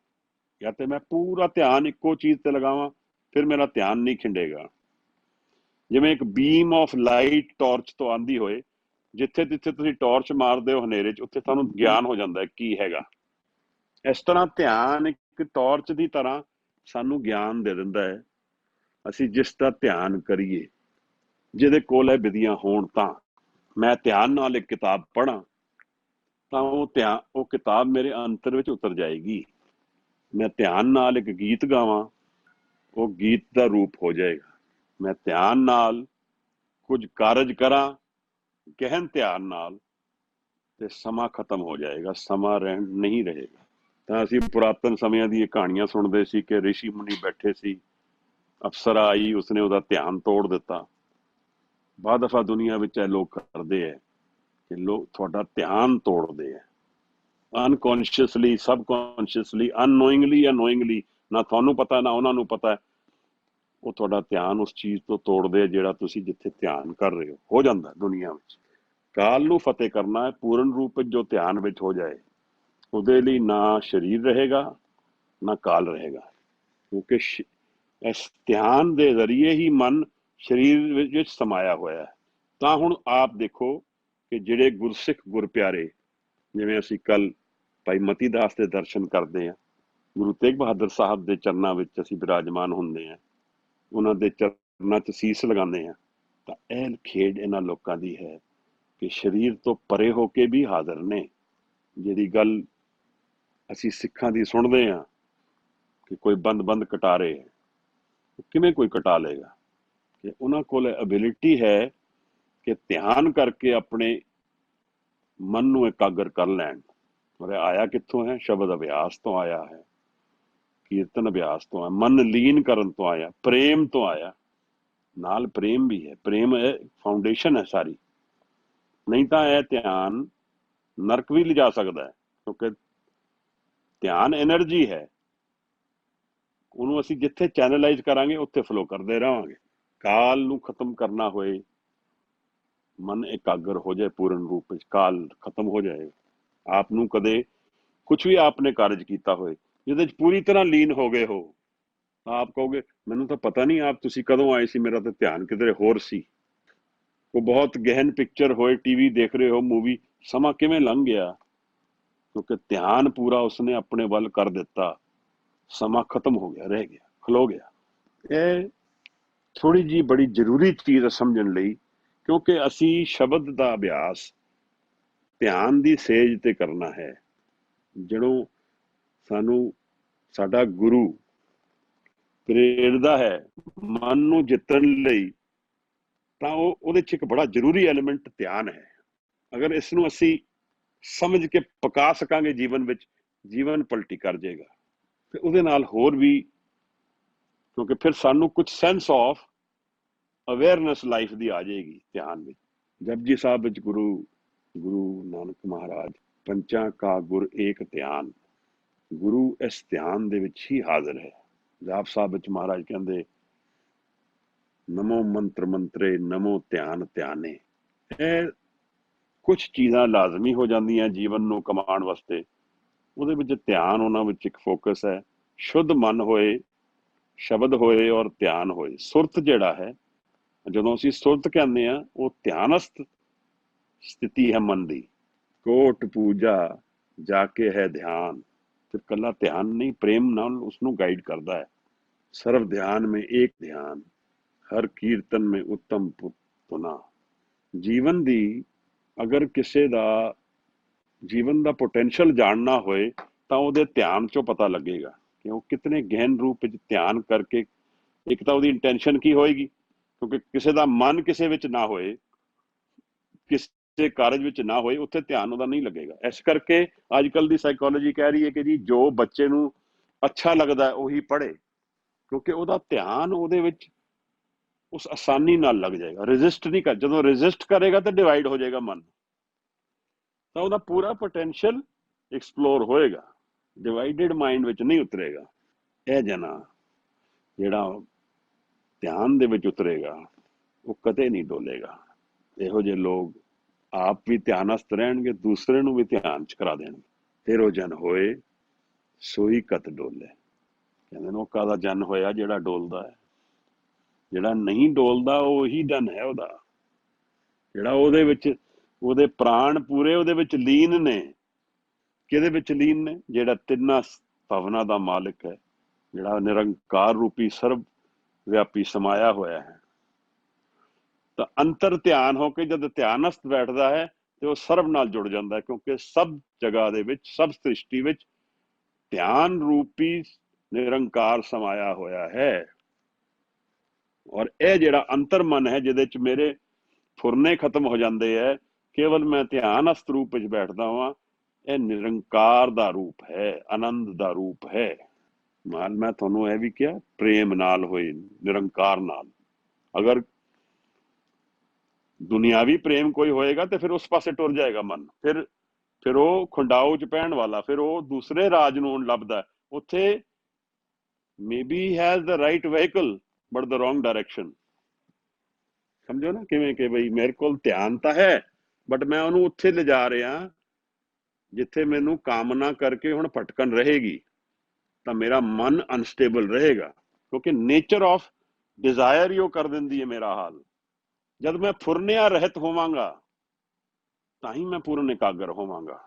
ਜਾਂ ਤੇ ਮੈਂ ਪੂਰਾ ਧਿਆਨ ਇੱਕੋ ਚੀਜ਼ ਤੇ ਲਗਾਵਾਂ, ਫਿਰ ਮੇਰਾ ਧਿਆਨ ਨਹੀਂ ਖਿੰਡੇਗਾ। ਜਿਵੇਂ ਇੱਕ ਬੀਮ ਆਫ ਲਾਈਟ ਟਾਰਚ ਤੋਂ ਆਂਦੀ ਹੋਏ, ਜਿੱਥੇ ਜਿੱਥੇ ਤੁਸੀਂ ਟਾਰਚ ਮਾਰਦੇ ਹੋ ਹਨੇਰੇ 'ਚ, ਉੱਥੇ ਤੁਹਾਨੂੰ ਗਿਆਨ ਹੋ ਜਾਂਦਾ ਕੀ ਹੈਗਾ। ਇਸ ਤਰ੍ਹਾਂ ਧਿਆਨ ਇੱਕ ਟਾਰਚ ਦੀ ਤਰ੍ਹਾਂ ਸਾਨੂੰ ਗਿਆਨ ਦੇ ਦਿੰਦਾ ਹੈ। ਅਸੀਂ ਜਿਸ ਦਾ ਧਿਆਨ ਕਰੀਏ, ਜਿਹਦੇ ਕੋਲ ਇਹ ਵਿਧੀਆਂ ਹੋਣ, ਤਾਂ ਮੈਂ ਧਿਆਨ ਨਾਲ ਇੱਕ ਕਿਤਾਬ ਪੜ੍ਹਾਂ ਤਾਂ ਉਹ ਕਿਤਾਬ ਮੇਰੇ ਅੰਤਰ ਵਿੱਚ ਉਤਰ ਜਾਏਗੀ। ਮੈਂ ਧਿਆਨ ਨਾਲ ਇੱਕ ਗੀਤ ਗਾਵਾਂ, ਉਹ ਗੀਤ ਦਾ ਰੂਪ ਹੋ ਜਾਏਗਾ। ਮੈਂ ਧਿਆਨ ਨਾਲ ਕੁਝ ਕਾਰਜ ਕਰਾਂ ਗਹਿਨ ਧਿਆਨ ਨਾਲ, ਤੇ ਸਮਾਂ ਖਤਮ ਹੋ ਜਾਏਗਾ, ਸਮਾਂ ਨਹੀਂ ਰਹੇਗਾ। ਤਾਂ ਅਸੀਂ ਪੁਰਾਤਨ ਸਮਿਆਂ ਦੀਆਂ ਕਹਾਣੀਆਂ ਸੁਣਦੇ ਸੀ ਕਿ ਰਿਸ਼ੀ ਮੁਨੀ ਬੈਠੇ ਸੀ, ਅਪਸਰਾ ਆਈ, ਉਸਨੇ ਉਹਦਾ ਧਿਆਨ ਤੋੜ ਦਿੱਤਾ। ਬਹੁਤ ਦਫਾ ਦੁਨੀਆ ਵਿੱਚ ਇਹ ਲੋਕ ਕਰਦੇ ਹੈ ਕਿ ਲੋਕ ਤੁਹਾਡਾ ਧਿਆਨ ਤੋੜਦੇ ਹੈ, ਅਨਕੌਂਸ਼ੀਅਸਲੀ, ਸਬਕੌਂਸ਼ੀਅਸਲੀ, ਅਨਨੋਇੰਗਲੀ, ਨਾ ਤੁਹਾਨੂੰ ਪਤਾ ਨਾ ਉਹਨਾਂ ਨੂੰ ਪਤਾ। ਉਹ ਤੁਹਾਡਾ ਧਿਆਨ ਉਸ ਚੀਜ਼ ਤੋਂ ਤੋੜਦੇ ਆ ਜਿਹੜਾ ਤੁਸੀਂ ਜਿੱਥੇ ਧਿਆਨ ਕਰ ਰਹੇ ਹੋ ਜਾਂਦਾ ਦੁਨੀਆ ਵਿੱਚ। ਕਾਲ ਨੂੰ ਫਤਿਹ ਕਰਨਾ ਹੈ ਪੂਰਨ ਰੂਪ ਵਿੱਚ, ਜੋ ਧਿਆਨ ਵਿੱਚ ਹੋ ਜਾਏ, ਉਹਦੇ ਲਈ ਨਾ ਸਰੀਰ ਰਹੇਗਾ ਨਾ ਕਾਲ ਰਹੇਗਾ, ਕਿਉਂਕਿ ਇਸ ਧਿਆਨ ਦੇ ਜ਼ਰੀਏ ਹੀ ਮਨ ਸਰੀਰ ਵਿੱਚ ਸਮਾਇਆ ਹੋਇਆ ਹੈ। ਤਾਂ ਹੁਣ ਆਪ ਦੇਖੋ ਕਿ ਜਿਹੜੇ ਗੁਰਸਿੱਖ ਗੁਰ ਪਿਆਰੇ, ਜਿਵੇਂ ਅਸੀਂ ਕੱਲ ਭਾਈ ਮਤੀ ਦਾਸ ਦੇ ਦਰਸ਼ਨ ਕਰਦੇ ਹਾਂ, ਗੁਰੂ ਤੇਗ ਬਹਾਦਰ ਸਾਹਿਬ ਦੇ ਚਰਨਾਂ ਵਿੱਚ ਅਸੀਂ ਬਿਰਾਜਮਾਨ ਹੁੰਦੇ ਹਾਂ, ਉਹਨਾਂ ਦੇ ਚਰਨਾਂ 'ਚ ਸੀਸ ਲਗਾਉਂਦੇ ਹਾਂ, ਤਾਂ ਇਹ ਖੇਡ ਇਹਨਾਂ ਲੋਕਾਂ ਦੀ ਹੈ ਕਿ ਸਰੀਰ ਤੋਂ ਪਰੇ ਹੋ ਕੇ ਵੀ ਹਾਜ਼ਰ ਨੇ। ਜਿਹੜੀ ਗੱਲ ਅਸੀਂ ਸਿੱਖਾਂ ਦੀ ਸੁਣਦੇ ਹਾਂ ਕਿ ਕੋਈ ਬੰਦ ਕਟਾਰੇ, ਕਿਵੇਂ ਕੋਈ ਕਟਾ ਲਏਗਾ? ਕਿ ਉਹਨਾਂ ਕੋਲ ਐਬਿਲਿਟੀ ਹੈ ਕਿ ਧਿਆਨ ਕਰਕੇ ਆਪਣੇ ਮਨ ਨੂੰ ਇਕਾਗਰ ਕਰ ਲੈਣ। ਔਰ ਆਇਆ ਕਿੱਥੋਂ ਹੈ? ਸ਼ਬਦ ਅਭਿਆਸ ਤੋਂ ਆਇਆ ਹੈ, ਕੀਰਤਨ ਅਭਿਆਸ ਤੋਂ ਆਇਆ, ਮਨ ਲੀਨ ਕਰਨ ਤੋਂ ਆਇਆ, ਪ੍ਰੇਮ ਤੋਂ ਆਇਆ। ਨਾਲ ਪ੍ਰੇਮ ਵੀ ਹੈ, ਪ੍ਰੇਮ ਫਾਊਂਡੇਸ਼ਨ ਹੈ ਸਾਰੀ। ਨਹੀਂ ਤਾਂ ਇਹ ਧਿਆਨ ਨਰਕ ਵੀ ਲਿਜਾ ਸਕਦਾ ਹੈ, ਕਿਉਂਕਿ ਧਿਆਨ ਐਨਰਜੀ ਹੈ, ਉਹਨੂੰ ਅਸੀਂ ਜਿੱਥੇ ਚੈਨਲਾਈਜ਼ ਕਰਾਂਗੇ ਉੱਥੇ ਫਲੋ ਕਰਦੇ ਰਹਾਂਗੇ। ਕਾਲ ਨੂੰ ਖਤਮ ਕਰਨਾ ਹੋਏ, ਮਨ ਇਕਾਗਰ ਹੋ ਜਾਏ ਪੂਰਨ ਰੂਪ ਵਿੱਚ, ਕਾਲ ਖਤਮ ਹੋ ਜਾਏ। ਆਪ ਨੂੰ ਕਦੇ ਕੁਝ ਵੀ ਆਪਨੇ ਕਾਰਜ ਕੀਤਾ ਹੋਏ ਜਿਹਦੇ 'ਚ ਪੂਰੀ ਤਰ੍ਹਾਂ ਲੀਨ ਹੋ ਗਏ ਹੋ, ਆਪ ਕਹੋਗੇ ਮੈਨੂੰ ਤਾਂ ਪਤਾ ਨਹੀਂ ਆਪ ਤੁਸੀਂ ਕਦੋਂ ਆਏ ਸੀ, ਮੇਰਾ ਤਾਂ ਧਿਆਨ ਕਿਧਰੇ ਹੋਰ ਸੀ। ਉਹ ਬਹੁਤ ਗਹਿਨ ਪਿਕਚਰ ਹੋਏ, ਟੀਵੀ ਦੇਖ ਰਹੇ ਹੋ, ਮੂਵੀ, ਸਮਾਂ ਕਿਵੇਂ ਲੰਘ ਗਿਆ? ਕਿਉਂਕਿ ਧਿਆਨ ਪੂਰਾ ਉਸਨੇ ਆਪਣੇ ਵੱਲ ਕਰ ਦਿੱਤਾ, ਸਮਾਂ ਖਤਮ ਹੋ ਗਿਆ, ਰਹਿ ਗਿਆ, ਖਲੋ ਗਿਆ। ਇਹ ਥੋੜੀ ਜੀ ਬੜੀ ਜ਼ਰੂਰੀ ਚੀਜ਼ ਹੈ ਸਮਝਣ ਲਈ, ਕਿਉਂਕਿ ਅਸੀਂ ਸ਼ਬਦ ਦਾ ਅਭਿਆਸ ਧਿਆਨ ਦੀ ਸੇਜ ਤੇ ਕਰਨਾ ਹੈ। ਜਦੋਂ ਸਾਨੂੰ ਸਾਡਾ ਗੁਰੂ ਪ੍ਰੇਰਦਾ ਹੈ ਮਨ ਨੂੰ ਜਿੱਤਣ ਲਈ, ਤਾਂ ਉਹਦੇ 'ਚ ਇੱਕ ਬੜਾ ਜ਼ਰੂਰੀ ਐਲੀਮੈਂਟ ਧਿਆਨ ਹੈ। ਅਗਰ ਇਸ ਨੂੰ ਅਸੀਂ ਸਮਝ ਕੇ ਪਕਾ ਸਕਾਂਗੇ ਜੀਵਨ ਵਿੱਚ, ਜੀਵਨ ਪਲਟੀ ਕਰ ਜਾਏਗਾ। ਤੇ ਉਹਦੇ ਨਾਲ ਹੋਰ ਵੀ, ਕਿਉਂਕਿ ਫਿਰ ਸਾਨੂੰ ਕੁਝ ਸੈਂਸ ਆਫ ਅਵੇਅਰਨੈਸ ਲਾਈਫ ਦੀ ਆ ਜਾਏਗੀ ਧਿਆਨ ਵਿੱਚ। ਜਪਜੀ ਸਾਹਿਬ ਵਿੱਚ ਗੁਰੂ ਨਾਨਕ ਮਹਾਰਾਜ, ਪੰਚਾਂ ਕਾ ਗੁਰ ਏਕ ਧਿਆਨ, ਗੁਰੂ ਇਸ ਧਿਆਨ ਦੇ ਵਿੱਚ ਹੀ ਹਾਜ਼ਰ ਹੈ। ਜਾਪ ਸਾਹਿਬ ਵਿੱਚ ਮਹਾਰਾਜ ਕਹਿੰਦੇ ਨਮੋ ਮੰਤਰ ਮੰਤਰੇ, ਨਮੋ ਧਿਆਨ ਧਿਆਨੇ। ਇਹ ਕੁਝ ਚੀਜ਼ਾਂ ਲਾਜ਼ਮੀ ਹੋ ਜਾਂਦੀਆਂ ਜੀਵਨ ਨੂੰ ਕਮਾਉਣ ਵਾਸਤੇ, ਉਹਦੇ ਵਿੱਚ ਧਿਆਨ, ਉਹਨਾਂ ਵਿੱਚ ਇੱਕ ਫੋਕਸ ਹੈ। ਸ਼ੁੱਧ ਮਨ ਹੋਏ, ਸ਼ਬਦ ਹੋਏ ਔਰ ਧਿਆਨ ਹੋਏ। ਸੁਰਤ ਜਿਹੜਾ ਹੈ, ਜਦੋਂ ਅਸੀਂ ਸੁਰਤ ਕਹਿੰਦੇ ਹਾਂ, ਉਹ ਧਿਆਨਸਥ ਸਥਿਤੀ ਹੈ ਮਨ ਦੀ। ਕੋਟ ਪੂਜਾ ਜਾ ਕੇ ਹੈ ਧਿਆਨ, ਤੇ ਕੱਲਾ ਧਿਆਨ ਨਹੀਂ, ਪ੍ਰੇਮ ਨਾਲ ਉਸਨੂੰ ਗਾਈਡ ਕਰਦਾ ਹੈ। ਸਰਵ ਧਿਆਨ में एक ध्यान, हर कीर्तन में उत्तम पुना। ਜੀਵਨ ਦੀ, ਅਗਰ ਕਿਸੇ ਦਾ ਜੀਵਨ ਦਾ ਪੋਟੈਂਸ਼ੀਅਲ ਜਾਣਨਾ ਹੋਏ ਤਾਂ ਉਹਦੇ ਧਿਆਨ 'ਚੋਂ ਪਤਾ ਲੱਗੇਗਾ ਕਿ ਉਹ ਕਿਤਨੇ ਗਹਿਨ ਰੂਪ ਵਿੱਚ ਧਿਆਨ ਕਰਕੇ। ਇੱਕ ਤਾਂ ਉਹਦੀ ਇੰਟੈਂਸ਼ਨ ਕੀ ਹੋਏਗੀ, ਕਿਉਂਕਿ ਕਿਸੇ ਦਾ ਮਨ ਕਿਸੇ ਵਿੱਚ ਨਾ ਹੋਏ, ਕਿਸੇ ਕਾਰਜ ਵਿੱਚ ਨਾ ਹੋਏ, ਉੱਥੇ ਧਿਆਨ ਉਹਦਾ ਨਹੀਂ ਲੱਗੇਗਾ। ਇਸ ਕਰਕੇ ਅੱਜ ਕੱਲ੍ਹ ਦੀ ਸਾਈਕੋਲੋਜੀ ਕਹਿ ਰਹੀ ਹੈ ਕਿ ਜੀ ਜੋ ਬੱਚੇ ਨੂੰ ਅੱਛਾ ਲੱਗਦਾ ਉਹੀ ਪੜ੍ਹੇ, ਕਿਉਂਕਿ ਉਹਦਾ ਧਿਆਨ ਉਹਦੇ ਵਿੱਚ ਉਸ ਆਸਾਨੀ ਨਾਲ ਲੱਗ ਜਾਏਗਾ। ਰੈਜ਼ਿਸਟ ਨਹੀਂ ਕਰ, ਜਦੋਂ ਰੈਜ਼ਿਸਟ ਕਰੇਗਾ ਤਾਂ ਡਿਵਾਈਡ ਹੋ ਜਾਏਗਾ ਮਨ, ਤਾਂ ਉਹਦਾ ਪੂਰਾ ਪੋਟੈਂਸ਼ੀਅਲ ਐਕਸਪਲੋਰ ਹੋਏਗਾ, ਡਿਵਾਈਡਡ ਮਾਈਂਡ ਵਿੱਚ ਨਹੀਂ ਉਤਰੇਗਾ। ਇਹ ਜਨਾ ਜਿਹੜਾ ਧਿਆਨ ਦੇ ਵਿੱਚ ਉਤਰੇਗਾ ਉਹ ਕਦੇ ਨਹੀਂ ਡੋਲੇਗਾ। ਇਹੋ ਜਿਹੇ ਲੋਕ ਆਪ ਵੀ ਧਿਆਨਸਥ ਰਹਿਣਗੇ, ਦੂਸਰੇ ਨੂੰ ਵੀ ਧਿਆਨ 'ਚ ਕਰਾ ਦੇਣਗੇ। ਤੇਰੋ ਜਨ ਹੋਏ ਸੋਈ ਕਤ ਡੋਲੇ। ਕਹਿੰਦੇ ਨੇ ਉਹ ਕਾਹਦਾ ਜਨ ਹੋਇਆ ਜਿਹੜਾ ਡੋਲਦਾ ਹੈ, ਜਿਹੜਾ ਨਹੀਂ ਡੋਲਦਾ ਉਹੀ ਜਨ ਹੈ ਉਹਦਾ, ਜਿਹੜਾ ਉਹਦੇ ਵਿੱਚ ਉਹਦੇ ਪ੍ਰਾਣ ਪੂਰੇ ਉਹਦੇ ਵਿੱਚ ਲੀਨ ਨੇ। ਕਿਹਦੇ ਵਿੱਚ ਲੀਨ ਨੇ? ਜਿਹੜਾ ਤਿੰਨਾਂ ਭਵਨਾਂ ਦਾ ਮਾਲਕ ਹੈ, ਜਿਹੜਾ ਨਿਰੰਕਾਰ ਰੂਪੀ ਸਰਬ ਵਿਆਪੀ ਸਮਾਇਆ ਹੋਇਆ ਹੈ। ਤਾਂ ਅੰਤਰ ਧਿਆਨ ਹੋ ਕੇ ਜਦ ਧਿਆਨਸਤ ਬੈਠਦਾ ਹੈ ਤੇ ਉਹ ਸਰਬ ਨਾਲ ਜੁੜ ਜਾਂਦਾ ਹੈ, ਕਿਉਂਕਿ ਸਭ ਜਗ੍ਹਾ ਦੇ ਵਿੱਚ, ਸਭ ਸ੍ਰਿਸ਼ਟੀ ਵਿੱਚ ਧਿਆਨ ਰੂਪੀ ਨਿਰੰਕਾਰ ਸਮਾਇਆ ਹੋਇਆ ਹੈ। ਔਰ ਇਹ ਜਿਹੜਾ ਅੰਤਰ ਮਨ ਹੈ ਜਿਹਦੇ ਚ ਮੇਰੇ ਫੁਰਨੇ ਖਤਮ ਹੋ ਜਾਂਦੇ ਹੈ, ਕੇਵਲ ਮੈਂ ਧਿਆਨਸਤ ਰੂਪ ਵਿੱਚ ਬੈਠਦਾ ਹਾਂ, ਇਹ ਨਿਰੰਕਾਰ ਦਾ ਰੂਪ ਹੈ, ਆਨੰਦ ਦਾ ਰੂਪ ਹੈ। ਨਾਲ ਮੈਂ ਤੁਹਾਨੂੰ ਇਹ ਵੀ ਕਿਹਾ, ਪ੍ਰੇਮ ਨਾਲ ਹੋਏ, ਨਿਰੰਕਾਰ ਨਾਲ। ਅਗਰ ਦੁਨਿਆਵੀ ਪ੍ਰੇਮ ਕੋਈ ਹੋਏਗਾ ਤੇ ਫਿਰ ਉਸ ਪਾਸੇ ਟੁਰ ਜਾਏਗਾ ਮਨ, ਫਿਰ ਉਹ ਖੁੰਡਾਓ ਚ ਪੈਣ ਵਾਲਾ, ਫਿਰ ਉਹ ਦੂਸਰੇ ਰਾਜ ਨੂੰ ਲੱਭਦਾ। ਉੱਥੇ maybe he has the right vehicle but the wrong direction। ਸਮਝੋ ਨਾ ਕਿਵੇਂ ਕਿ ਬਈ ਮੇਰੇ ਕੋਲ ਧਿਆਨ ਤਾਂ ਹੈ ਬਟ ਮੈਂ ਉਹਨੂੰ ਉੱਥੇ ਲਿਜਾ ਰਿਹਾ ਜਿੱਥੇ ਮੈਨੂੰ ਕਾਮਨਾ ਕਰਕੇ ਹੁਣ ਭਟਕਣ ਰਹੇਗੀ, ਤਾਂ ਮੇਰਾ ਮਨ ਅਨਸਟੇਬਲ ਰਹੇਗਾ, ਕਿਉਂਕਿ ਨੇਚਰ ਆਫ ਡਿਜ਼ਾਇਰ ਹੀ ਉਹ ਕਰ ਦਿੰਦੀ ਹੈ ਮੇਰਾ ਹਾਲ। ਜਦ ਮੈਂ ਫੁਰਨਿਆਂ ਰਹਿਤ ਹੋਵਾਂਗਾ ਤਾਂ ਹੀ ਮੈਂ ਪੂਰਨ ਇਕਾਗਰ ਹੋਵਾਂਗਾ।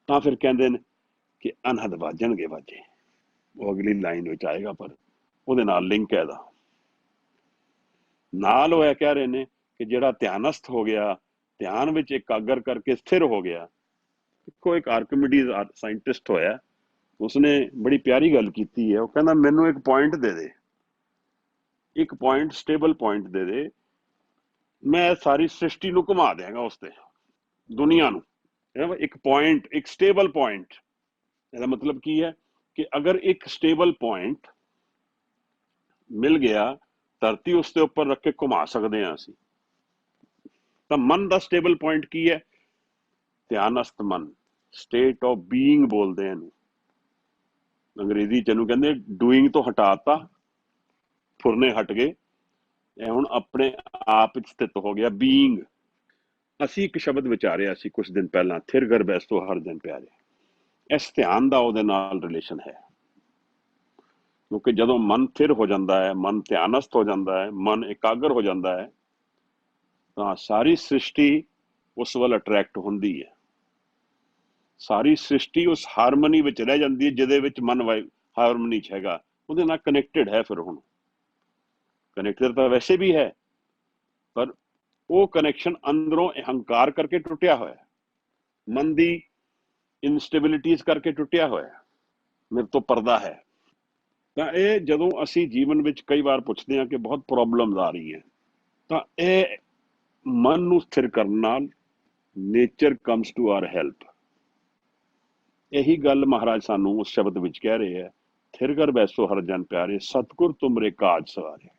ਤਾਂ ਫਿਰ ਕਹਿੰਦੇ ਨੇ ਕਿ ਅਨਹਦ ਵਾਜਣਗੇ ਵਾਜੇ, ਉਹ ਅਗਲੀ ਲਾਈਨ ਵਿੱਚ ਆਏਗਾ, ਪਰ ਉਹਦੇ ਨਾਲ ਲਿੰਕ ਹੈ ਇਹਦਾ। ਨਾਲ ਉਹ ਇਹ ਕਹਿ ਰਹੇ ਨੇ ਕਿ ਜਿਹੜਾ ਧਿਆਨਸਥ ਹੋ ਗਿਆ, ਧਿਆਨ ਵਿੱਚ ਇਕਾਗਰ ਕਰਕੇ ਸਥਿਰ ਹੋ ਗਿਆ। ਇੱਕੋ ਇੱਕ ਆਰਕਮੀਡੀਜ਼ ਸਾਇੰਟਿਸਟ ਹੋਇਆ, ਉਸਨੇ ਬੜੀ ਪਿਆਰੀ ਗੱਲ ਕੀਤੀ ਹੈ। ਉਹ ਕਹਿੰਦਾ ਮੈਨੂੰ ਇੱਕ ਪੁਆਇੰਟ ਦੇ ਦੇ, ਇੱਕ ਪੁਆਇੰਟ, ਸਟੇਬਲ ਪੁਆਇੰਟ ਦੇ ਦੇ, ਮੈਂ ਸਾਰੀ ਸ੍ਰਿਸ਼ਟੀ ਨੂੰ ਘੁਮਾ ਦਿਆਂਗਾ, ਉਸ ਤੇ ਦੁਨੀਆ ਨੂੰ। ਇੱਕ ਪੁਆਇੰਟ, ਇੱਕ ਸਟੇਬਲ ਪੁਆਇੰਟ। ਇਹਦਾ ਮਤਲਬ ਕੀ ਹੈ ਕਿ ਅਗਰ ਇੱਕ ਸਟੇਬਲ ਪੁਆਇੰਟ ਮਿਲ ਗਿਆ, ਧਰਤੀ ਉਸ ਦੇ ਉੱਪਰ ਰੱਖ ਕੇ ਘੁਮਾ ਸਕਦੇ ਹਾਂ ਅਸੀਂ। ਤਾਂ ਮਨ ਦਾ ਸਟੇਬਲ ਪੁਆਇੰਟ ਕੀ ਹੈ? ਧਿਆਨਸਤ ਮਨ, ਸਟੇਟ ਆਫ ਬੀਇੰਗ ਬੋਲਦੇ ਹਨ ਅੰਗਰੇਜ਼ੀ ਚ। ਇਹਨੂੰ ਕਹਿੰਦੇ ਡੂਇੰਗ ਤੋਂ ਹਟਾਤਾ, ਫੁਰਨੇ ਹਟ ਗਏ, ਇਹ ਹੁਣ ਆਪਣੇ ਆਪ ਵਿੱਚ ਸਥਿਤ ਹੋ ਗਿਆ, ਬੀਇੰਗ। ਅਸੀਂ ਇੱਕ ਸ਼ਬਦ ਵਿਚਾਰਿਆ ਸੀ ਕੁਝ ਦਿਨ ਪਹਿਲਾਂ, ਥਿਰ ਘਰ ਬੈਸੋ ਹਰ ਜਨ ਪਿਆਰੇ। ਇਸ ਧਿਆਨ ਦਾ ਉਹਦੇ ਨਾਲ ਰਿਲੇਸ਼ਨ ਹੈ, ਕਿਉਂਕਿ ਜਦੋਂ ਮਨ ਥਿਰ ਹੋ ਜਾਂਦਾ ਹੈ, ਮਨ ਧਿਆਨਸਤ ਹੋ ਜਾਂਦਾ ਹੈ, ਮਨ ਇਕਾਗਰ ਹੋ ਜਾਂਦਾ ਹੈ, ਤਾਂ ਸਾਰੀ ਸ੍ਰਿਸ਼ਟੀ ਉਸ ਵੱਲ ਅਟਰੈਕਟ ਹੁੰਦੀ ਹੈ। ਸਾਰੀ ਸ੍ਰਿਸ਼ਟੀ ਉਸ ਹਾਰਮਨੀ ਵਿੱਚ ਰਹਿ ਜਾਂਦੀ ਹੈ ਜਿਹਦੇ ਵਿੱਚ ਮਨ ਹਾਰਮਨੀ ਚ ਹੈਗਾ, ਉਹਦੇ ਨਾਲ ਕਨੈਕਟਡ ਹੈ। ਫਿਰ ਹੁਣ ਕਨੈਕਟਡ ਤਾਂ ਵੈਸੇ ਵੀ ਹੈ, ਪਰ ਉਹ ਕਨੈਕਸ਼ਨ ਅੰਦਰੋਂ ਅਹੰਕਾਰ ਕਰਕੇ ਟੁੱਟਿਆ ਹੋਇਆ, ਮਨ ਦੀ ਇਨਸਟੇਬਿਲਿਟੀਜ਼ ਕਰਕੇ ਟੁੱਟਿਆ ਹੋਇਆ, ਮੇਰੇ ਤੋਂ ਪਰਦਾ ਹੈ। ਤਾਂ ਇਹ ਜਦੋਂ ਅਸੀਂ ਜੀਵਨ ਵਿੱਚ ਕਈ ਵਾਰ ਪੁੱਛਦੇ ਹਾਂ ਕਿ ਬਹੁਤ ਪ੍ਰੋਬਲਮਸ ਆ ਰਹੀ ਹੈ, ਤਾਂ ਇਹ ਮਨ ਨੂੰ ਸਥਿਰ ਕਰਨ ਨਾਲ nature comes to our help. ਇਹੀ ਗੱਲ ਮਹਾਰਾਜ ਸਾਨੂੰ ਉਸ ਸ਼ਬਦ ਵਿੱਚ ਕਹਿ ਰਹੇ ਹੈ, ਥਿਰ ਘਰ ਬੈਸੋ ਹਰ ਜਨ ਪਿਆਰੇ, ਸਤਿਗੁਰ ਤੁਮਰੇ ਕਾਜ ਸਵਾਰੇ।